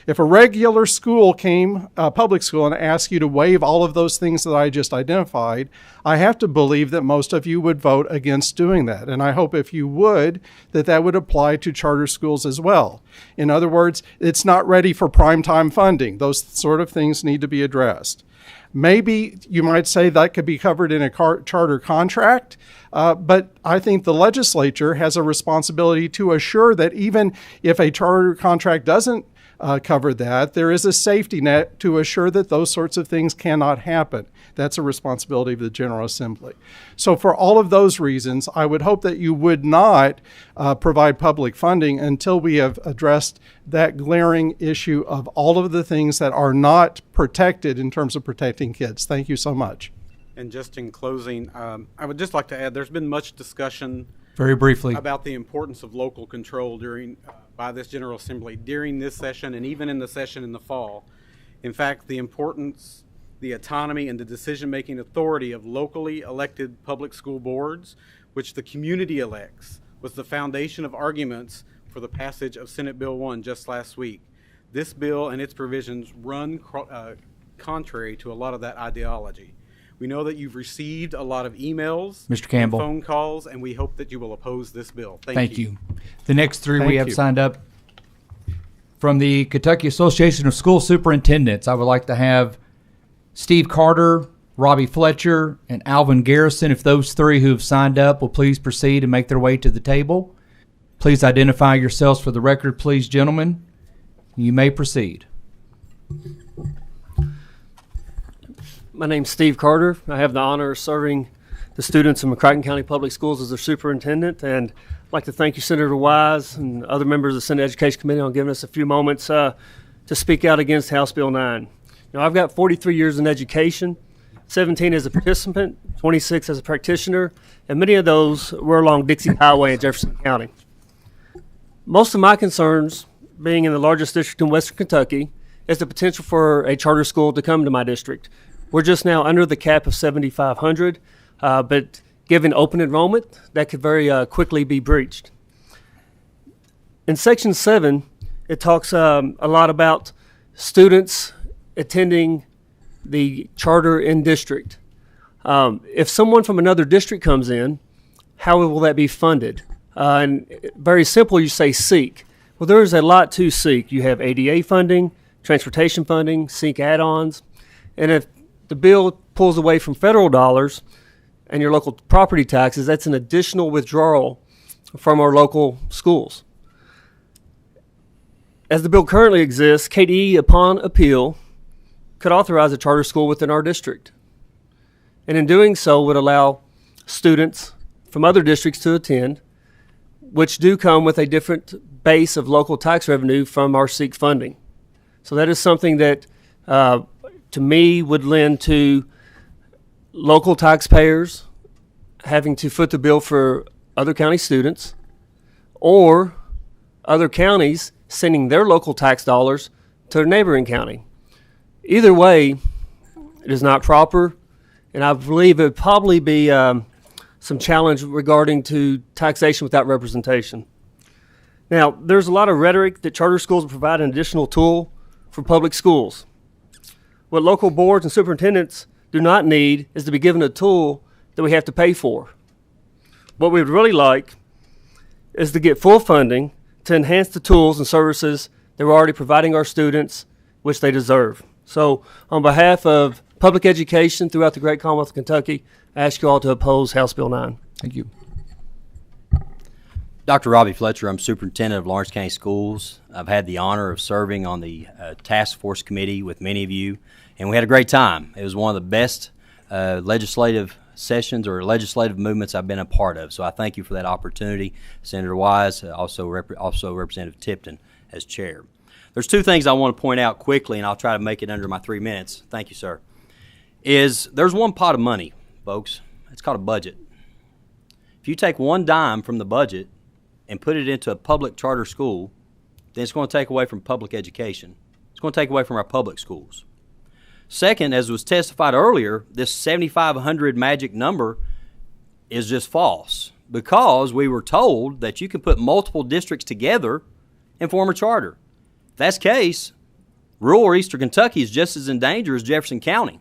If a regular school came, public school, and asked you to waive all of those things that I just identified, I have to believe that most of you would vote against doing that. And I hope if you would, that would apply to charter schools as well. In other words, it's not ready for prime time funding. Those sort of things need to be addressed. Maybe you might say that could be covered in a charter contract, but I think the legislature has a responsibility to assure that even if a charter contract doesn't cover that, there is a safety net to assure that those sorts of things cannot happen. That's a responsibility of the General Assembly. So for all of those reasons, I would hope that you would not provide public funding until we have addressed that glaring issue of all of the things that are not protected in terms of protecting kids. Thank you so much. And just in closing, I would just like to add, there's been much discussion very briefly about the importance of local control during by this General Assembly during this session and even in the session in the fall. In fact, the importance the autonomy and the decision-making authority of locally elected public school boards, which the community elects, was the foundation of arguments for the passage of Senate Bill 1 just last week. This bill and its provisions run contrary to a lot of that ideology. We know that you've received a lot of emails, Mr. Campbell, and phone calls, and we hope that you will oppose this bill. Thank you. The next three Thank we have you. signed up from the Kentucky Association of School Superintendents. I would like to have Steve Carter, Robbie Fletcher, and Alvin Garrison. If those three who have signed up will please proceed and make their way to the table. Please identify yourselves for the record, please, gentlemen. You may proceed. My name's Steve Carter. I have the honor of serving the students in McCracken County Public Schools as their superintendent, and I'd like to thank you, Senator Wise, and other members of the Senate Education Committee on giving us a few moments to speak out against House Bill 9. Now, I've got 43 years in education, 17 as a participant, 26 as a practitioner, and many of those were along Dixie Highway in Jefferson County. Most of my concerns, being in the largest district in Western Kentucky, is the potential for a charter school to come to my district. We're just now under the cap of 7,500, but given open enrollment, that could very quickly be breached. In Section 7, it talks a lot about students attending the charter in district. If someone from another district comes in, how will that be funded? And very simple, you say SEEK. Well, there is a lot to SEEK. You have ADA funding, transportation funding, SEEK add-ons, and if the bill pulls away from federal dollars and your local property taxes, that's an additional withdrawal from our local schools. As the bill currently exists, KDE, upon appeal, could authorize a charter school within our district. And in doing so, would allow students from other districts to attend, which do come with a different base of local tax revenue from our SEEK funding. So that is something that to me would lend to local taxpayers having to foot the bill for other county students, or other counties sending their local tax dollars to their neighboring county. Either way, it is not proper, and I believe it would probably be some challenge regarding to taxation without representation. Now, there's a lot of rhetoric that charter schools provide an additional tool for public schools. What local boards and superintendents do not need is to be given a tool that we have to pay for. What we would really like is to get full funding to enhance the tools and services that we're already providing our students, which they deserve. So on behalf of public education throughout the great Commonwealth of Kentucky, I ask you all to oppose House Bill 9. Thank you. Dr. Robbie Fletcher, I'm superintendent of Lawrence County Schools. I've had the honor of serving on the task force committee with many of you, and we had a great time. It was one of the best legislative sessions or legislative movements I've been a part of, so I thank you for that opportunity. Senator Wise, also Representative Tipton as chair. There's two things I want to point out quickly, and I'll try to make it under my 3 minutes. Thank you, sir. There's one pot of money, folks. It's called a budget. If you take one dime from the budget and put it into a public charter school, then it's going to take away from public education. It's going to take away from our public schools. Second, as was testified earlier, this 7,500 magic number is just false, because we were told that you can put multiple districts together and form a charter. If that's the case, rural or Eastern Kentucky is just as in danger as Jefferson County.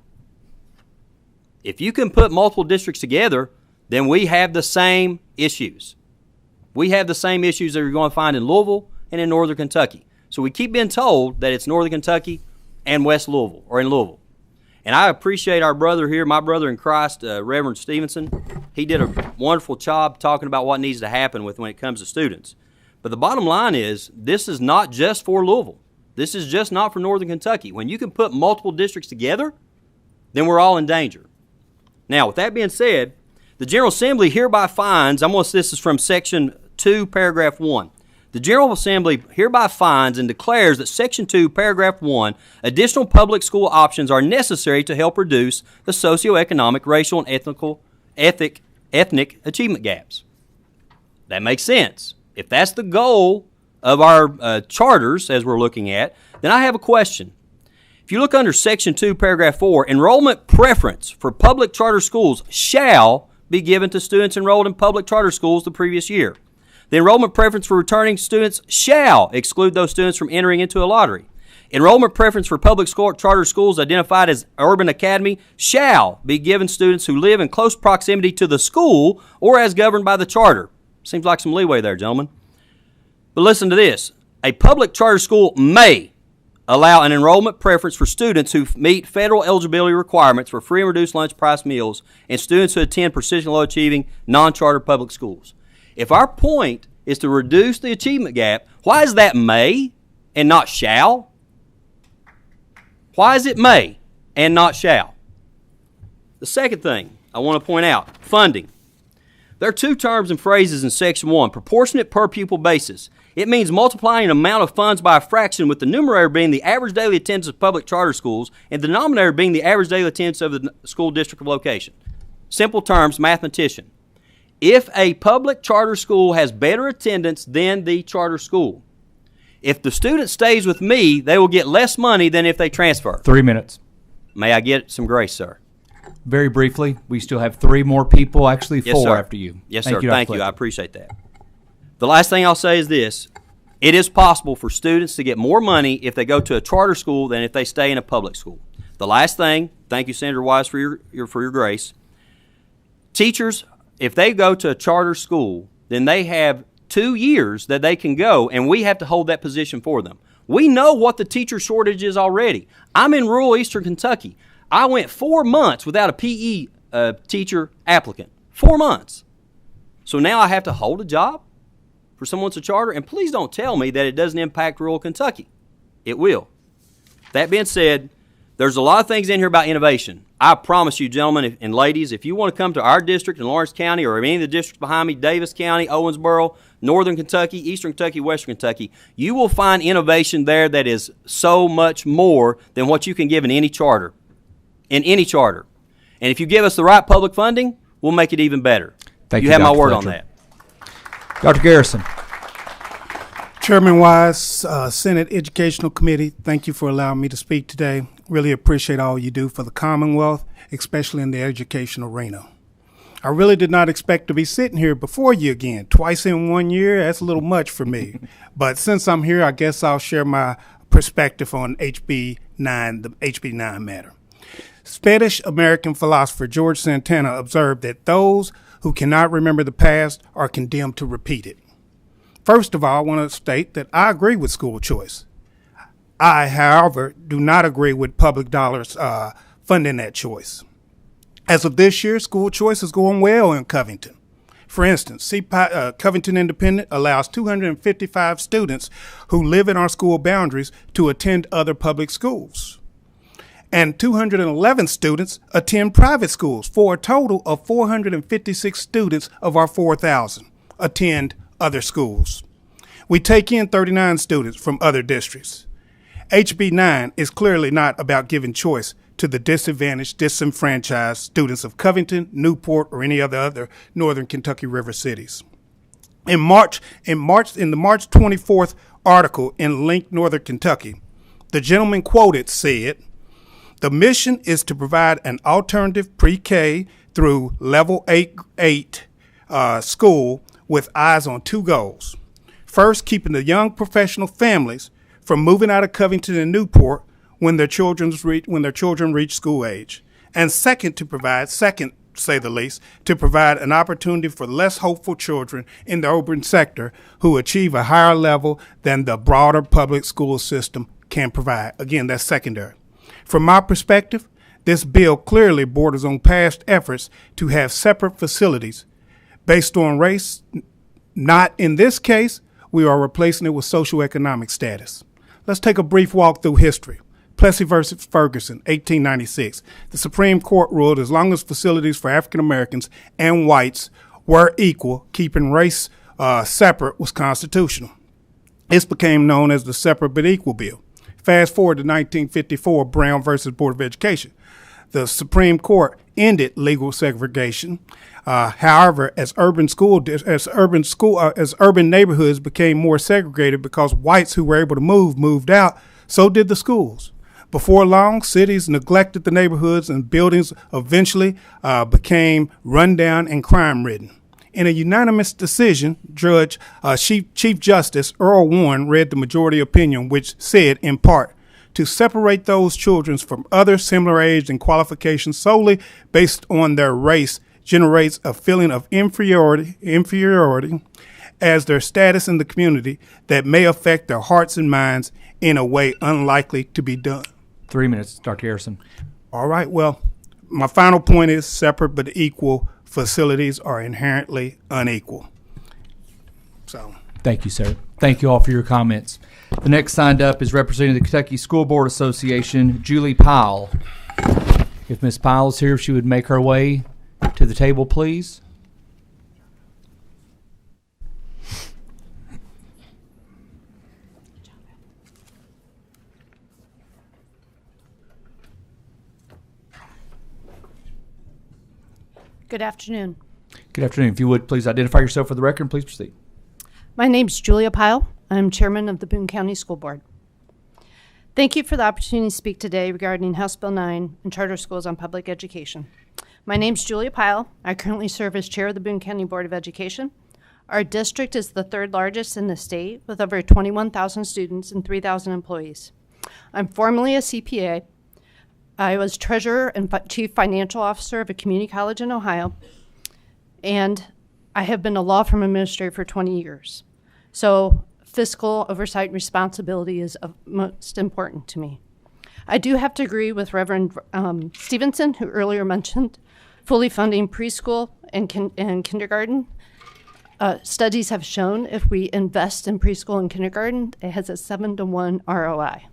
If you can put multiple districts together, then we have the same issues. We have the same issues that you're going to find in Louisville and in Northern Kentucky. So we keep being told that it's Northern Kentucky and West Louisville, or in Louisville. And I appreciate our brother here, my brother in Christ, Reverend Stevenson. He did a wonderful job talking about what needs to happen when it comes to students. But the bottom line is, this is not just for Louisville. This is just not for Northern Kentucky. When you can put multiple districts together, then we're all in danger. Now, with that being said, the General Assembly hereby finds, this is from Section 2, Paragraph 1. The General Assembly hereby finds and declares that Section 2, Paragraph 1, additional public school options are necessary to help reduce the socioeconomic, racial, and ethnic achievement gaps. That makes sense. If that's the goal of our charters, as we're looking at, then I have a question. If you look under Section 2, Paragraph 4, enrollment preference for public charter schools shall be given to students enrolled in public charter schools the previous year. The enrollment preference for returning students shall exclude those students from entering into a lottery. Enrollment preference for public charter schools identified as urban academy shall be given students who live in close proximity to the school or as governed by the charter. Seems like some leeway there, gentlemen. But listen to this. A public charter school may allow an enrollment preference for students who meet federal eligibility requirements for free and reduced lunch price meals and students who attend precision low achieving non-charter public schools. If our point is to reduce the achievement gap, why is that may and not shall? Why is it may and not shall? The second thing I want to point out, funding. There are two terms and phrases in Section 1, proportionate per pupil basis. It means multiplying an amount of funds by a fraction, with the numerator being the average daily attendance of public charter schools and the denominator being the average daily attendance of the school district of location. Simple terms, mathematician. If a public charter school has better attendance than the charter school, if the student stays with me, they will get less money than if they transfer. 3 minutes. May I get some grace, sir? Very briefly, we still have 3 more people, actually 4 Yes, sir. after you. Yes, Thank sir. you, Thank Dr. you. I Clayton. appreciate that. The last thing I'll say is this. It is possible for students to get more money if they go to a charter school than if they stay in a public school. The last thing, thank you, Senator Wise, for your grace. Teachers, if they go to a charter school, then they have 2 years that they can go, and we have to hold that position for them. We know what the teacher shortage is already. I'm in rural eastern Kentucky. I went 4 months without a PE teacher applicant. 4 months. So now I have to hold a job for someone's a charter? And please don't tell me that it doesn't impact rural Kentucky. It will. That being said, there's a lot of things in here about innovation. I promise you, gentlemen and ladies, if you want to come to our district in Lawrence County or any of the districts behind me, Davis County, Owensboro, Northern Kentucky, Eastern Kentucky, Western Kentucky, you will find innovation there that is so much more than what you can give in any charter. In any charter. And if you give us the right public funding, we'll make it even better. Thank you you, have my Dr. word on Fletcher. that. Dr. Garrison. Chairman Wise, Senate Educational Committee, thank you for allowing me to speak today. Really appreciate all you do for the Commonwealth, especially in the education arena. I really did not expect to be sitting here before you again. Twice in 1 year, that's a little much for me. But since I'm here, I guess I'll share my perspective on HB 9, the HB 9 matter. Spanish-American philosopher George Santana observed that those who cannot remember the past are condemned to repeat it. First of all, I want to state that I agree with school choice. I, however, do not agree with public dollars funding that choice. As of this year, school choice is going well in Covington. For instance, Covington Independent allows 255 students who live in our school boundaries to attend other public schools. And 211 students attend private schools, for a total of 456 students of our 4,000 attend other schools. We take in 39 students from other districts. HB 9 is clearly not about giving choice to the disadvantaged, disenfranchised students of Covington, Newport, or any other northern Kentucky River cities. In the March 24th article in Link Northern Kentucky, the gentleman quoted said, "The mission is to provide an alternative pre-K through level 8 school with eyes on 2 goals. First, keeping the young professional families from moving out of Covington and Newport when their children reach school age. And second, to provide an opportunity for less hopeful children in the urban sector who achieve a higher level than the broader public school system can provide." Again, that's secondary. From my perspective, this bill clearly borders on past efforts to have separate facilities based on race. Not in this case, we are replacing it with socioeconomic status. Let's take a brief walk through history. Plessy versus Ferguson, 1896. The Supreme Court ruled as long as facilities for African Americans and whites were equal, keeping race separate was constitutional. This became known as the Separate but Equal Bill. Fast forward to 1954, Brown versus Board of Education. The Supreme Court ended legal segregation. However, as urban neighborhoods became more segregated because whites who were able to moved out, so did the schools. Before long, cities neglected the neighborhoods and buildings eventually became rundown and crime-ridden. In a unanimous decision, Chief Justice Earl Warren read the majority opinion, which said, in part, to separate those children from other similar age and qualifications solely based on their race generates a feeling of inferiority as their status in the community that may affect their hearts and minds in a way unlikely to be done. 3 minutes, Dr. Harrison. All right, well, my final point is separate but equal facilities are inherently unequal. So, thank you, sir. Thank you all for your comments. The next signed up is representing the Kentucky School Board Association, Julie Powell. If Ms. Powell is here, if she would make her way to the table, please. Good afternoon. Good afternoon. If you would, please identify yourself for the record and please proceed. My name is Julia Pyle. I'm chairman of the Boone County School Board. Thank you for the opportunity to speak today regarding House Bill 9 and charter schools on public education. My name is Julia Pyle. I currently serve as chair of the Boone County Board of Education. Our district is the third largest in the state with over 21,000 students and 3,000 employees. I'm formerly a CPA. I was treasurer and chief financial officer of a community college in Ohio, and I have been a law firm administrator for 20 years. So fiscal oversight and responsibility is of most important to me. I do have to agree with Reverend Stevenson, who earlier mentioned fully funding preschool and kindergarten. Studies have shown if we invest in preschool and kindergarten, it has a 7-to-1 ROI.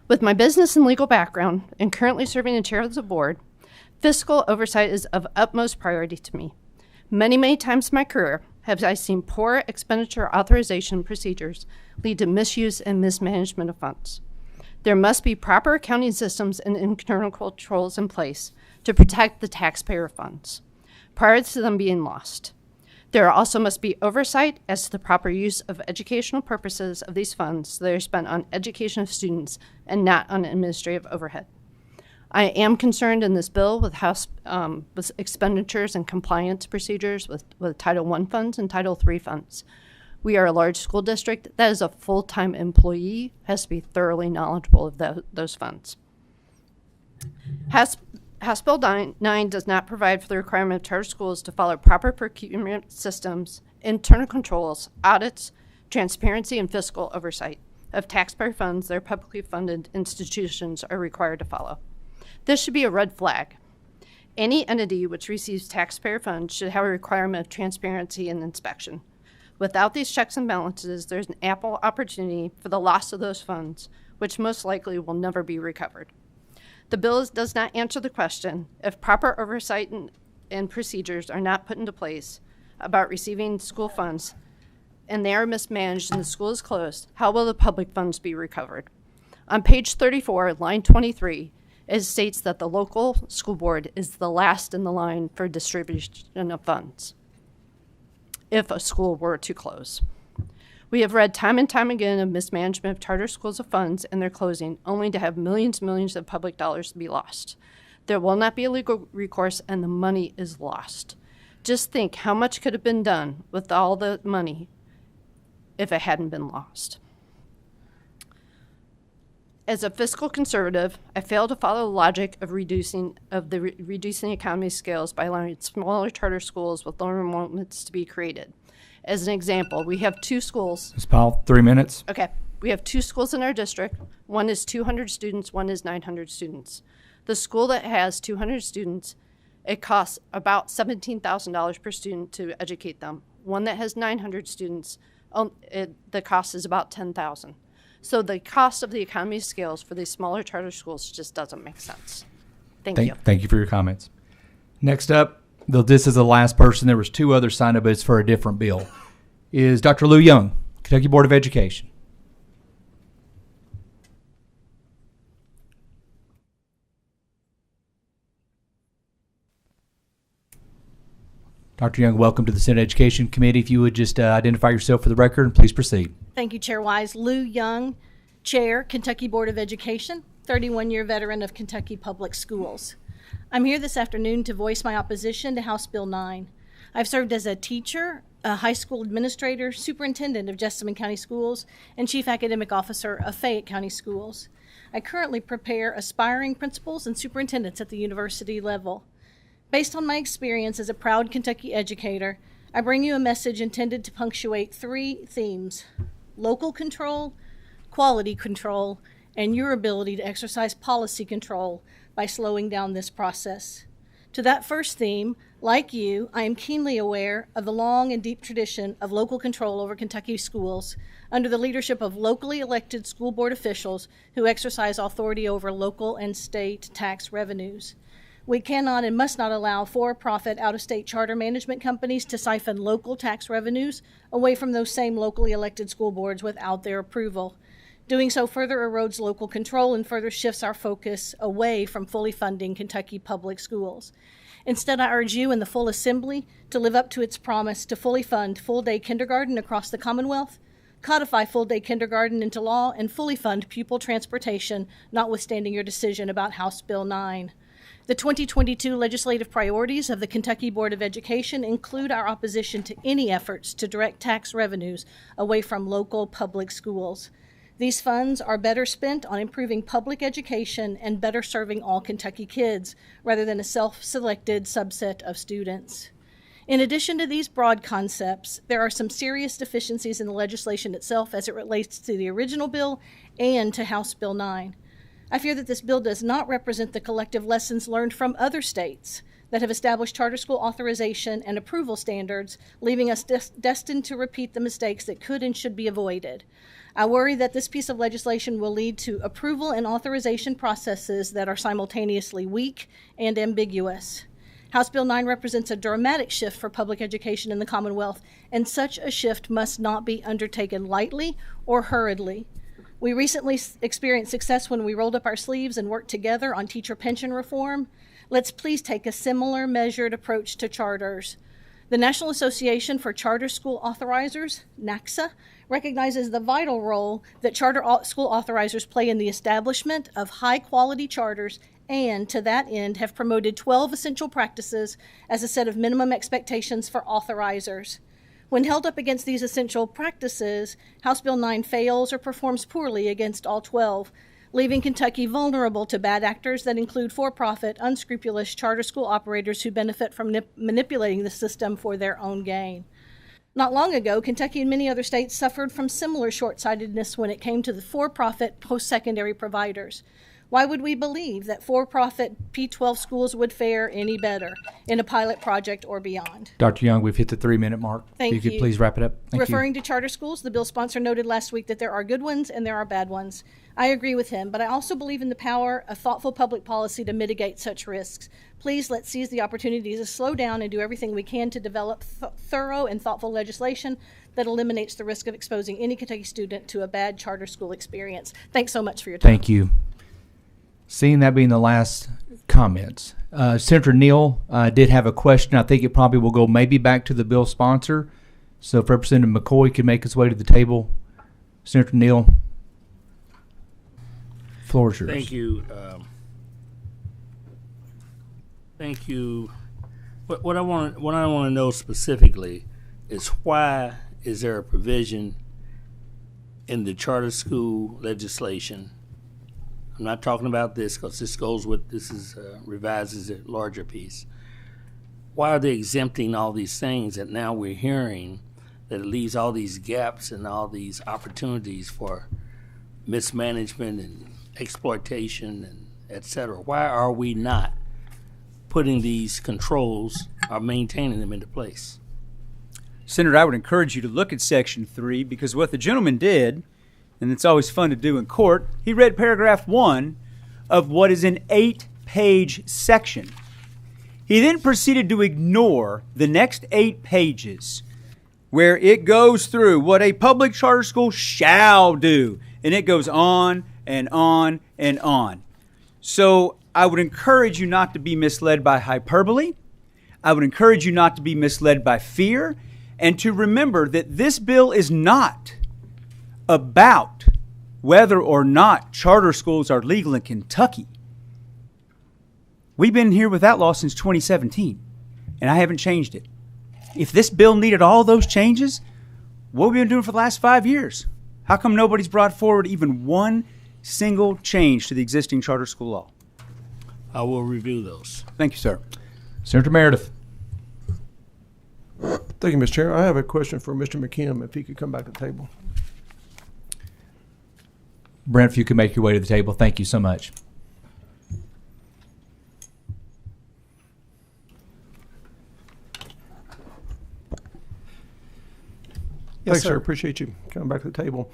With my business and legal background and currently serving the chair of the board, fiscal oversight is of utmost priority to me. Many, many times in my career have I seen poor expenditure authorization procedures lead to misuse and mismanagement of funds. There must be proper accounting systems and internal controls in place to protect the taxpayer funds prior to them being lost. There also must be oversight as to the proper use of educational purposes of these funds that are spent on education of students and not on administrative overhead. I am concerned in this bill with House with expenditures and compliance procedures with Title I funds and Title III funds. We are a large school district. That is a full-time employee, has to be thoroughly knowledgeable of those funds. House Bill 9 does not provide for the requirement of charter schools to follow proper procurement systems, internal controls, audits, transparency, and fiscal oversight of taxpayer funds their publicly funded institutions are required to follow. This should be a red flag. Any entity which receives taxpayer funds should have a requirement of transparency and inspection. Without these checks and balances, there's an ample opportunity for the loss of those funds, which most likely will never be recovered. The bill does not answer the question if proper oversight and procedures are not put into place about receiving school funds and they are mismanaged and the school is closed, how will the public funds be recovered? On page 34, line 23, it states that the local school board is the last in the line for distribution of funds if a school were to close. We have read time and time again of mismanagement of charter schools of funds and their closing, only to have millions and millions of public dollars be lost. There will not be a legal recourse and the money is lost. Just think how much could have been done with all the money if it hadn't been lost. As a fiscal conservative, I fail to follow the logic of reducing economy scales by allowing smaller charter schools with lower enrollments to be created. As an example, we have two schools. Ms. Powell, 3 minutes. Okay. We have two schools in our district. One is 200 students, one is 900 students. The school that has 200 students, it costs about $17,000 per student to educate them. One that has 900 students, the cost is about $10,000. So the cost of the economy of scales for these smaller charter schools just doesn't make sense. Thank you. Thank you for your comments. Next up, though this is the last person, there was two other sign-up, but it's for a different bill, is Dr. Lou Young, Kentucky Board of Education. Dr. Young, welcome to the Senate Education Committee. If you would just identify yourself for the record and please proceed. Thank you, Chair Wise. Lou Young, Chair, Kentucky Board of Education, 31-year veteran of Kentucky Public Schools. I'm here this afternoon to voice my opposition to House Bill 9. I've served as a teacher, a high school administrator, superintendent of Jessamine County Schools, and chief academic officer of Fayette County Schools. I currently prepare aspiring principals and superintendents at the university level. Based on my experience as a proud Kentucky educator, I bring you a message intended to punctuate 3 themes: local control, quality control, and your ability to exercise policy control by slowing down this process. To that first theme, like you, I am keenly aware of the long and deep tradition of local control over Kentucky schools under the leadership of locally elected school board officials who exercise authority over local and state tax revenues. We cannot and must not allow for-profit out-of-state charter management companies to siphon local tax revenues away from those same locally elected school boards without their approval. Doing so further erodes local control and further shifts our focus away from fully funding Kentucky public schools. Instead, I urge you and the full assembly to live up to its promise to fully fund full-day kindergarten across the Commonwealth, codify full-day kindergarten into law, and fully fund pupil transportation, notwithstanding your decision about House Bill 9. The 2022 legislative priorities of the Kentucky Board of Education include our opposition to any efforts to direct tax revenues away from local public schools. These funds are better spent on improving public education and better serving all Kentucky kids, rather than a self-selected subset of students. In addition to these broad concepts, there are some serious deficiencies in the legislation itself as it relates to the original bill and to House Bill 9. I fear that this bill does not represent the collective lessons learned from other states that have established charter school authorization and approval standards, leaving us destined to repeat the mistakes that could and should be avoided. I worry that this piece of legislation will lead to approval and authorization processes that are simultaneously weak and ambiguous. House Bill 9 represents a dramatic shift for public education in the Commonwealth, and such a shift must not be undertaken lightly or hurriedly. We recently experienced success when we rolled up our sleeves and worked together on teacher pension reform. Let's please take a similar measured approach to charters. The National Association for Charter School Authorizers, NACSA, recognizes the vital role that charter school authorizers play in the establishment of high-quality charters, and to that end have promoted 12 essential practices as a set of minimum expectations for authorizers. When held up against these essential practices, House Bill 9 fails or performs poorly against all 12, leaving Kentucky vulnerable to bad actors that include for-profit, unscrupulous charter school operators who benefit from manipulating the system for their own gain. Not long ago, Kentucky and many other states suffered from similar short-sightedness when it came to the for-profit post-secondary providers. Why would we believe that for-profit P-12 schools would fare any better in a pilot project or beyond? Dr. Young, we've hit the 3-minute mark. Thank you. If you could please wrap it up. Thank Referring you. to charter schools, the bill sponsor noted last week that there are good ones and there are bad ones. I agree with him, but I also believe in the power of thoughtful public policy to mitigate such risks. Please let's seize the opportunity to slow down and do everything we can to develop thorough and thoughtful legislation that eliminates the risk of exposing any Kentucky student to a bad charter school experience. Thanks so much for your time. Thank you. Seeing that being the last comments, Senator Neal did have a question. I think it probably will go maybe back to the bill sponsor. So if Representative McCoy could make his way to the table. Senator Neal, floor is yours. Thank you. Thank you. What I want to know specifically is why is there a provision in the charter school legislation? I'm not talking about this because this goes with, revises a larger piece. Why are they exempting all these things that now we're hearing that it leaves all these gaps and all these opportunities for mismanagement and exploitation and et cetera? Why are we not putting these controls or maintaining them into place? Senator, I would encourage you to look at Section 3 because what the gentleman did, and it's always fun to do in court, he read paragraph 1 of what is an 8-page section. He then proceeded to ignore the next 8 pages where it goes through what a public charter school shall do, and it goes on and on and on. So I would encourage you not to be misled by hyperbole. I would encourage you not to be misled by fear, and to remember that this bill is not about whether or not charter schools are legal in Kentucky. We've been here with that law since 2017, and I haven't changed it. If this bill needed all those changes, what have we been doing for the last 5 years? How come nobody's brought forward even one single change to the existing charter school law? I will review those. Thank you, sir. Senator Meredith. Thank you, Mr. Chair. I have a question for Mr. McKim, if he could come back to the table. Brent, if you could make your way to the table. Thank you so much. Yes, Thanks, sir. sir. Appreciate you coming back to the table.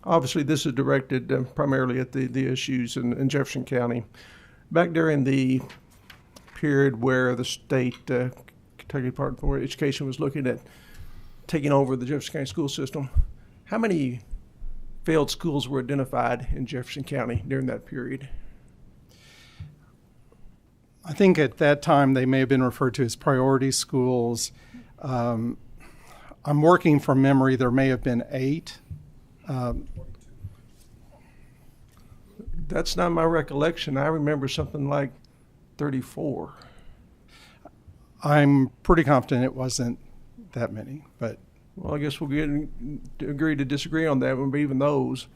Obviously, this is directed primarily at the issues in Jefferson County. Back during the period where the state, Kentucky Department of Education, was looking at taking over the Jefferson County school system, how many failed schools were identified in Jefferson County during that period? I think at that time they may have been referred to as priority schools. I'm working from memory. There may have been 8. That's not my recollection. I remember something like 34. I'm pretty confident it wasn't that many, but well, I guess we'll agree to disagree on that one. But even those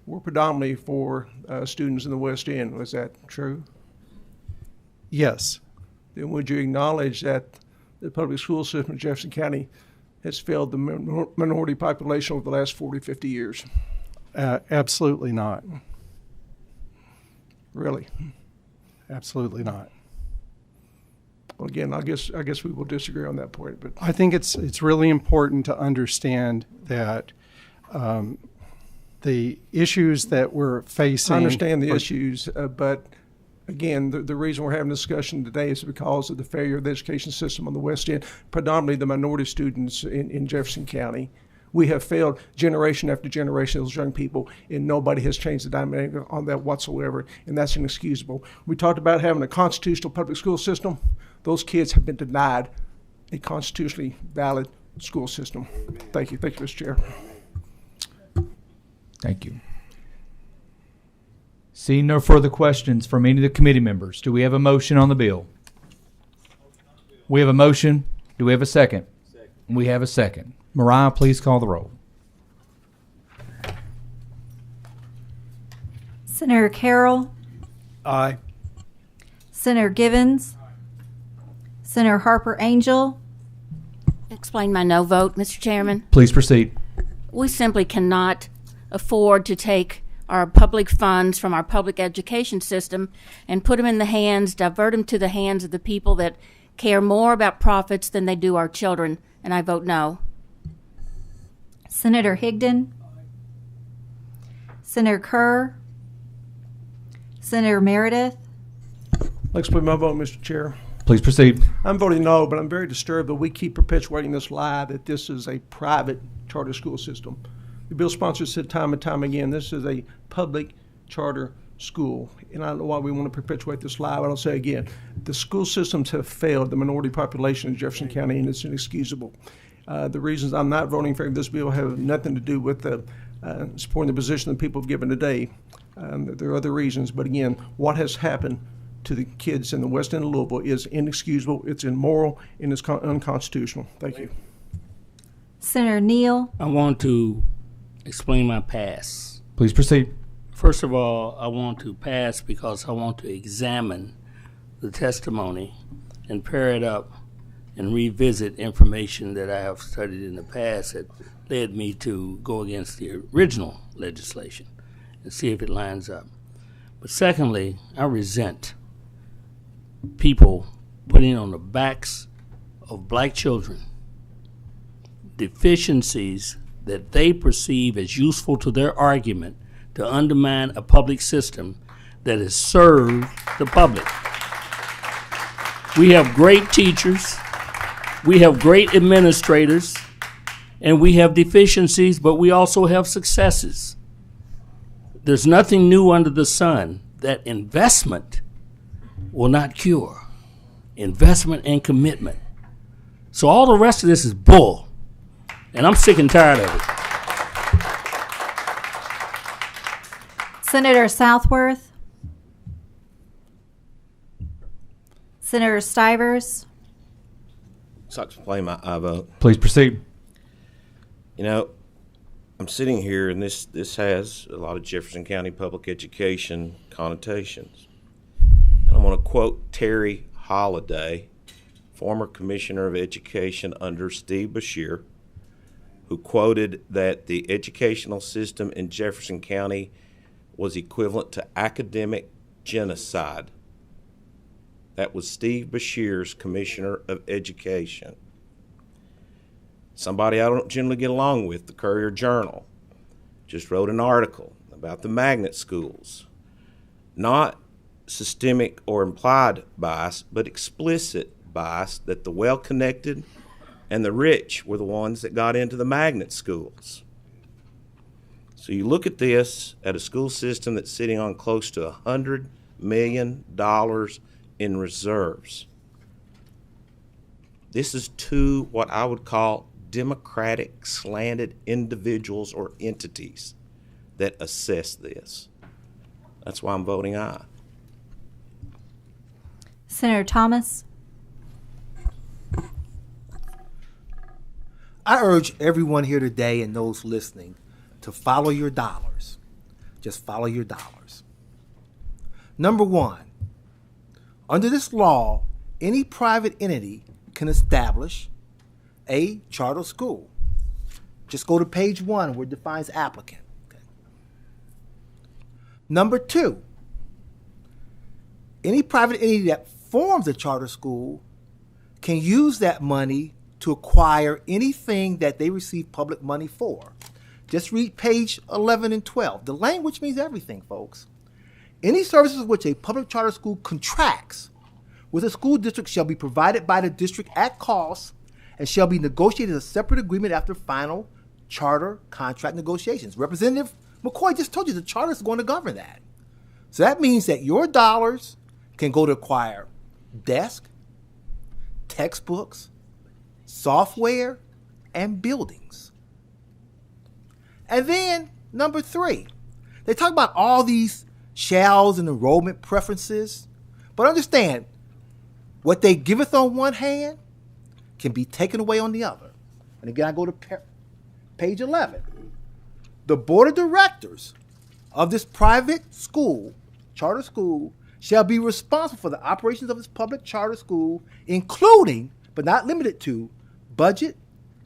were predominantly for students in the West End. Was that true? Yes. Then would you acknowledge that the public school system in Jefferson County has failed the minority population over the last 40, 50 years? Absolutely not. Really? Absolutely not. Well, again, I guess we will disagree on that point. But I think it's really important to understand that the issues that we're facing. I understand the issues, but again, the reason we're having this discussion today is because of the failure of the education system on the West End, predominantly the minority students in Jefferson County. We have failed generation after generation of those young people, and nobody has changed the dynamic on that whatsoever, and that's inexcusable. We talked about having a constitutional public school system. Those kids have been denied a constitutionally valid school system. Thank you. Thank you, Mr. Chair. Thank you. Seeing no further questions from any of the committee members, do we have a motion on the bill? We have a motion. Do we have a second? Second. We have a second. Mariah, please call the roll. Senator Carroll. Aye. Senator Givens. Senator Harper Angel. Explain my no vote, Mr. Chairman. Please proceed. We simply cannot afford to take our public funds from our public education system and put them in the hands, divert them to the hands of the people that care more about profits than they do our children, and I vote no. Senator Higdon. Senator Kerr. Senator Meredith. I'll explain my vote, Mr. Chair. Please proceed. I'm voting no, but I'm very disturbed that we keep perpetuating this lie that this is a private charter school system. The bill sponsors said time and time again, this is a public charter school. And I don't know why we want to perpetuate this lie, but I'll say again, the school systems have failed the minority population in Jefferson County, and it's inexcusable. The reasons I'm not voting in favor of this bill have nothing to do with supporting the position that people have given today. There are other reasons, but again, what has happened to the kids in the West End of Louisville is inexcusable, it's immoral, and it's unconstitutional. Thank you. Senator Neal. I want to explain my pass. Please proceed. First of all, I want to pass because I want to examine the testimony and pair it up and revisit information that I have studied in the past that led me to go against the original legislation and see if it lines up. But secondly, I resent people putting on the backs of black children deficiencies that they perceive as useful to their argument to undermine a public system that has served the public. We have great teachers, we have great administrators, and we have deficiencies, but we also have successes. There's nothing new under the sun that investment will not cure. Investment and commitment. So all the rest of this is bull, and I'm sick and tired of it. Senator Southworth, Senator Stivers, So I explain my I vote. Please proceed. You know, I'm sitting here, and this has a lot of Jefferson County public education connotations. And I'm going to quote Terry Holliday, former Commissioner of Education under Steve Beshear, who quoted that the educational system in Jefferson County was equivalent to academic genocide. That was Steve Beshear's Commissioner of Education. Somebody I don't generally get along with, the Courier-Journal, just wrote an article about the magnet schools. Not systemic or implied bias, but explicit bias that the well-connected and the rich were the ones that got into the magnet schools. So you look at this at a school system that's sitting on close to $100 million in reserves. This is to what I would call democratic slanted individuals or entities that assess this. That's why I'm voting aye. Senator Thomas, I urge everyone here today and those listening to follow your dollars. Just follow your dollars. Number one, under this law, any private entity can establish a charter school. Just go to page 1 where it defines applicant. Okay. Number two, any private entity that forms a charter school can use that money to acquire anything that they receive public money for. Just read page 11 and 12. The language means everything, folks. Any services which a public charter school contracts with a school district shall be provided by the district at cost and shall be negotiated as a separate agreement after final charter contract negotiations. Representative McCoy just told you the charter is going to govern that. So that means that your dollars can go to acquire desks, textbooks, software, and buildings. And then, number three, they talk about all these shalls and enrollment preferences, but understand, what they giveth on one hand can be taken away on the other. And again, I go to page 11. The board of directors of this private school, charter school, shall be responsible for the operations of this public charter school, including, but not limited to, budget,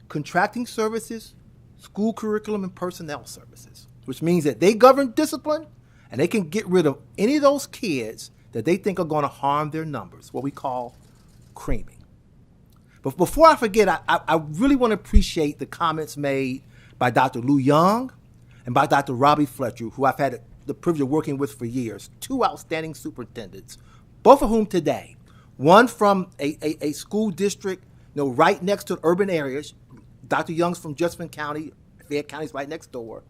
contracting services, school curriculum, and personnel services, which means that they govern discipline and they can get rid of any of those kids that they think are going to harm their numbers, what we call creaming. But before I forget, I really want to appreciate the comments made by Dr. Lou Young and by Dr. Robbie Fletcher, who I've had the privilege of working with for years, two outstanding superintendents, both of whom today, one from a school district right next to urban areas. Dr. Young's from Jefferson County, Fayette County's right next door.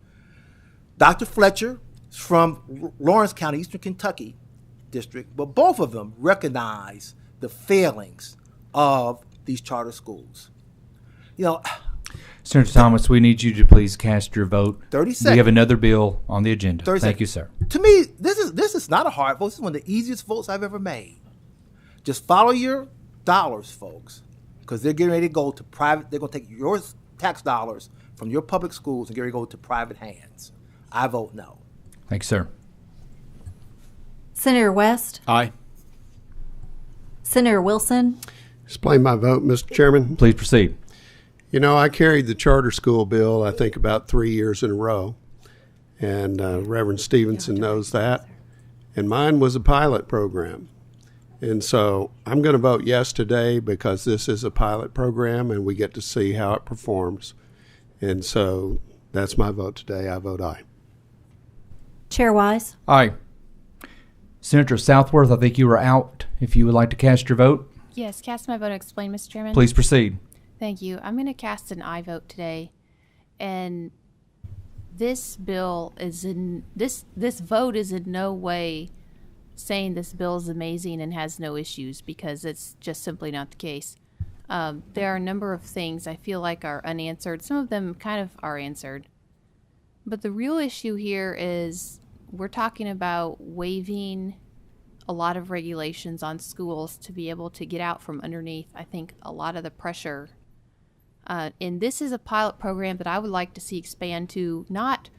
Dr. Fletcher is from Lawrence County, Eastern Kentucky district, but both of them recognize the failings of these charter schools. Senator Thomas, we need you to please cast your vote. 30 seconds. We have another bill on the agenda. 30 Thank you, seconds. sir. To me, this is not a hard vote. This is one of the easiest votes I've ever made. Just follow your dollars, folks, because they're getting ready to go to private. They're going to take your tax dollars from your public schools and get ready to go to private hands. I vote no. Thank you, sir. Senator West, Aye. Senator Wilson, Explain my vote, Mr. Chairman. Please proceed. You know, I carried the charter school bill, I think, about 3 years in a row. And Reverend Stevenson knows that. And mine was a pilot program. And so I'm going to vote yes today because this is a pilot program and we get to see how it performs. And so that's my vote today. I vote aye. Chair Wise, Aye. Senator Southworth, I think you were out. If you would like to cast your vote, Yes, cast my vote and explain, Mr. Chairman. please proceed. Thank you. I'm going to cast an aye vote today. And this bill is this vote is in no way saying this bill is amazing and has no issues, because it's just simply not the case. There are a number of things I feel like are unanswered. Some of them kind of are answered. But the real issue here is we're talking about waiving a lot of regulations on schools to be able to get out from underneath, I think, a lot of the pressure. And this is a pilot program that I would like to see expand to not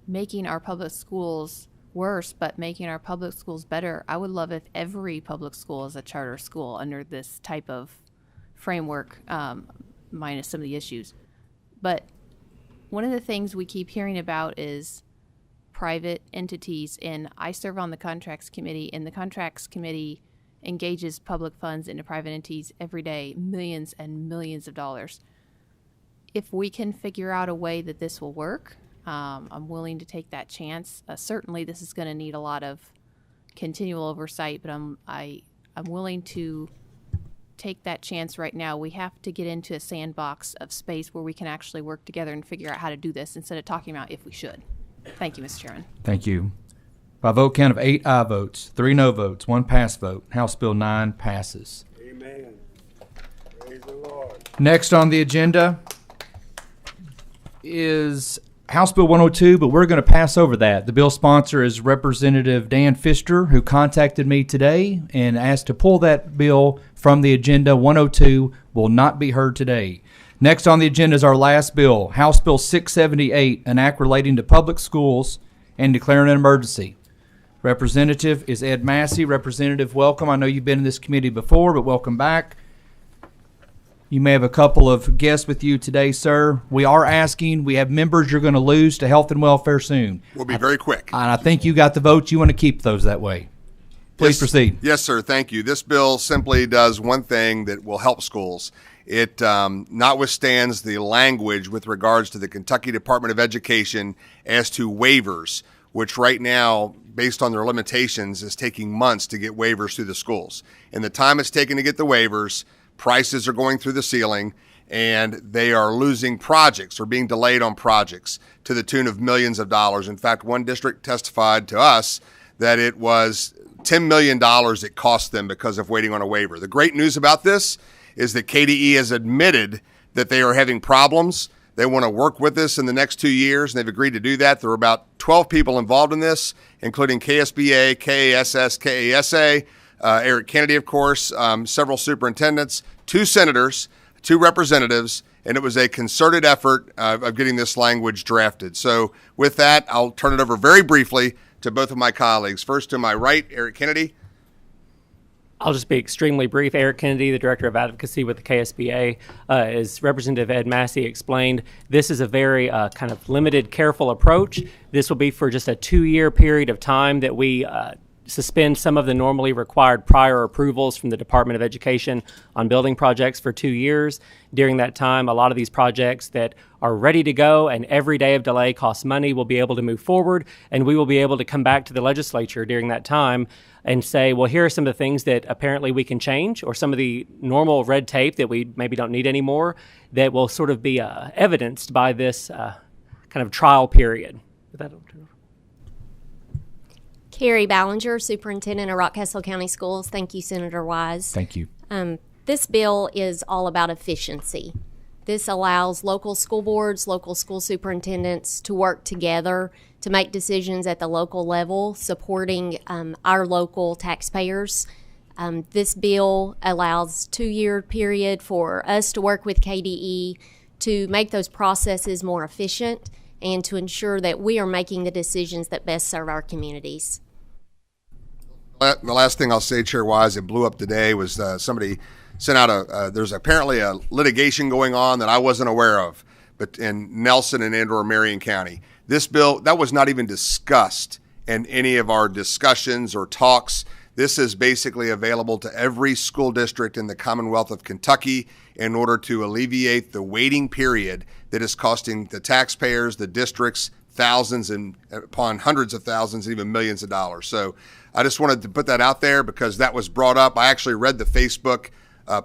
making our public schools worse, but making our public schools better. I would love if every public school is a charter school under this type of framework, minus some of the issues. But one of the things we keep hearing about is private entities, and I serve on the contracts committee, and the contracts committee engages public funds into private entities every day, millions and millions of dollars. If we can figure out a way that this will work, I'm willing to take that chance. Certainly this is going to need a lot of continual oversight, but I'm willing to take that chance right now. We have to get into a sandbox of space where we can actually work together and figure out how to do this instead of talking about if we should. Thank you, Mr. Chairman. Thank you. By vote count of 8 aye votes, 3 no votes, 1 pass vote, House Bill 9 passes. Amen. Praise the Lord. Next on the agenda is House Bill 102, but we're going to pass over that. The bill sponsor is Representative Dan Pfister, who contacted me today and asked to pull that bill from the agenda. 102 will not be heard today. Next on the agenda is our last bill, House Bill 678, an act relating to public schools and declaring an emergency. Representative is Ed Massey. Representative, welcome. I know you've been in this committee before, but welcome back. You may have a couple of guests with you today, sir. We are asking, we have members you're going to lose to health and welfare soon. We'll be very quick. And I think you got the votes. You want to keep those that way. Please proceed. Yes, sir. Thank you. This bill simply does one thing that will help schools. It notwithstands the language with regards to the Kentucky Department of Education as to waivers, which right now, based on their limitations, is taking months to get waivers through the schools. In the time it's taken to get the waivers, prices are going through the ceiling, and they are losing projects or being delayed on projects to the tune of millions of dollars. In fact, one district testified to us that it was $10 million it cost them because of waiting on a waiver. The great news about this is that KDE has admitted that they are having problems. They want to work with us in the next 2 years, and they've agreed to do that. There are about 12 people involved in this, including KSBA, KASS, KASA, Eric Kennedy, of course, several superintendents, 2 senators, 2 representatives, and it was a concerted effort of getting this language drafted. So with that, I'll turn it over very briefly to both of my colleagues. First to my right, Eric Kennedy. I'll just be extremely brief. Eric Kennedy, the Director of Advocacy with the KSBA, as Representative Ed Massey explained, this is a very kind of limited, careful approach. This will be for just a 2-year period of time that we suspend some of the normally required prior approvals from the Department of Education on building projects for 2 years. During that time, a lot of these projects that are ready to go and every day of delay costs money will be able to move forward, and we will be able to come back to the legislature during that time and say, well, here are some of the things that apparently we can change, or some of the normal red tape that we maybe don't need anymore, that will sort of be evidenced by this kind of trial period. Carrie Ballinger, Superintendent of Rockcastle County Schools. Thank you, Senator Wise. Thank you. This bill is all about efficiency. This allows local school boards, local school superintendents to work together to make decisions at the local level, supporting our local taxpayers. This bill allows 2-year period for us to work with KDE to make those processes more efficient and to ensure that we are making the decisions that best serve our communities. The last thing I'll say, Chair Wise, it blew up today was somebody sent out there's apparently a litigation going on that I wasn't aware of, but in Nelson and and/or Marion County. This bill, that was not even discussed in any of our discussions or talks. This is basically available to every school district in the Commonwealth of Kentucky in order to alleviate the waiting period that is costing the taxpayers, the districts, thousands and upon hundreds of thousands, and even millions of dollars. So I just wanted to put that out there because that was brought up. I actually read the Facebook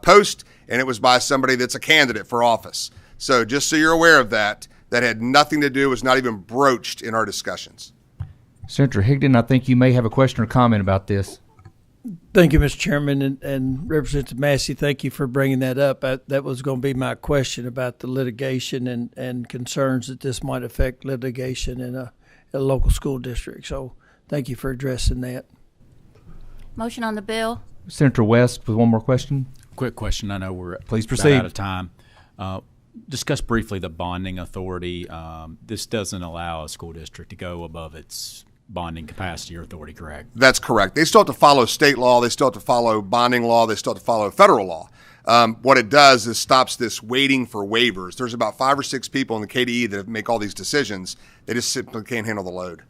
post, and it was by somebody that's a candidate for office. So just so you're aware of that, that had nothing to do, was not even broached in our discussions. Senator Higdon, I think you may have a question or comment about this. Thank you, Mr. Chairman, and Representative Massey, thank you for bringing that up. That was going to be my question about the litigation and concerns that this might affect litigation at a local school district. So thank you for addressing that. Motion on the bill. Senator West with one more question. Quick question. I know we're Please about proceed. out of time. Discuss briefly the bonding authority. This doesn't allow a school district to go above its bonding capacity or authority, correct? That's correct. They still have to follow state law. They still have to follow bonding law. They still have to follow federal law. What it does is stops this waiting for waivers. There's about 5 or 6 people in the KDE that make all these decisions. They just simply can't handle the load.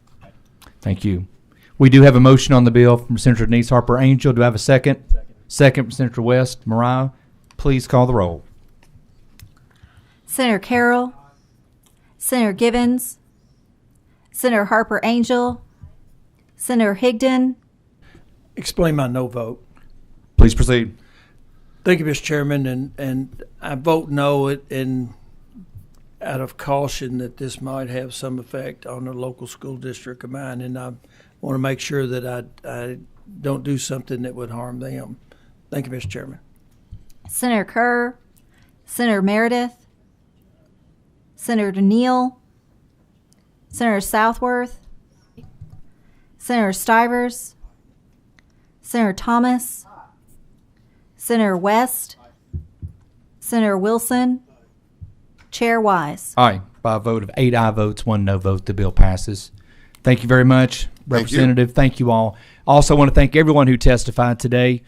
Thank you. We do have a motion on the bill from Senator Denise Harper Angel. Do I have a second? Second from Senator West. Mariah, please call the roll. Senator Carroll, Senator Givens, Senator Harper Angel, Senator Higdon. Explain my no vote. Please proceed. Thank you, Mr. Chairman, and I vote no and out of caution that this might have some effect on the local school district of mine, and I want to make sure that I don't do something that would harm them. Thank you, Mr. Chairman. Senator Kerr, Senator Meredith, Senator Neal, Senator Southworth, Senator Stivers, Senator Thomas, Senator West, Senator Wilson, Chair Wise. Aye. By a vote of 8 aye votes, 1 no vote, the bill passes. Thank you very much, Representative. Thank you all. Also want to thank everyone who testified today.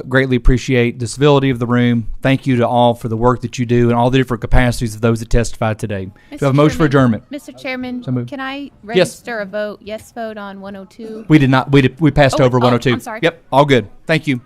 Greatly appreciate the civility of the room. Thank you to all for the work that you do and all the different capacities of those that testified today. Do you have a motion for adjournment? Mr. Chairman, So moved. can I Yes. register a vote, yes vote on 102? We did not. We passed over 102. I'm sorry. Yep. All good. Thank you.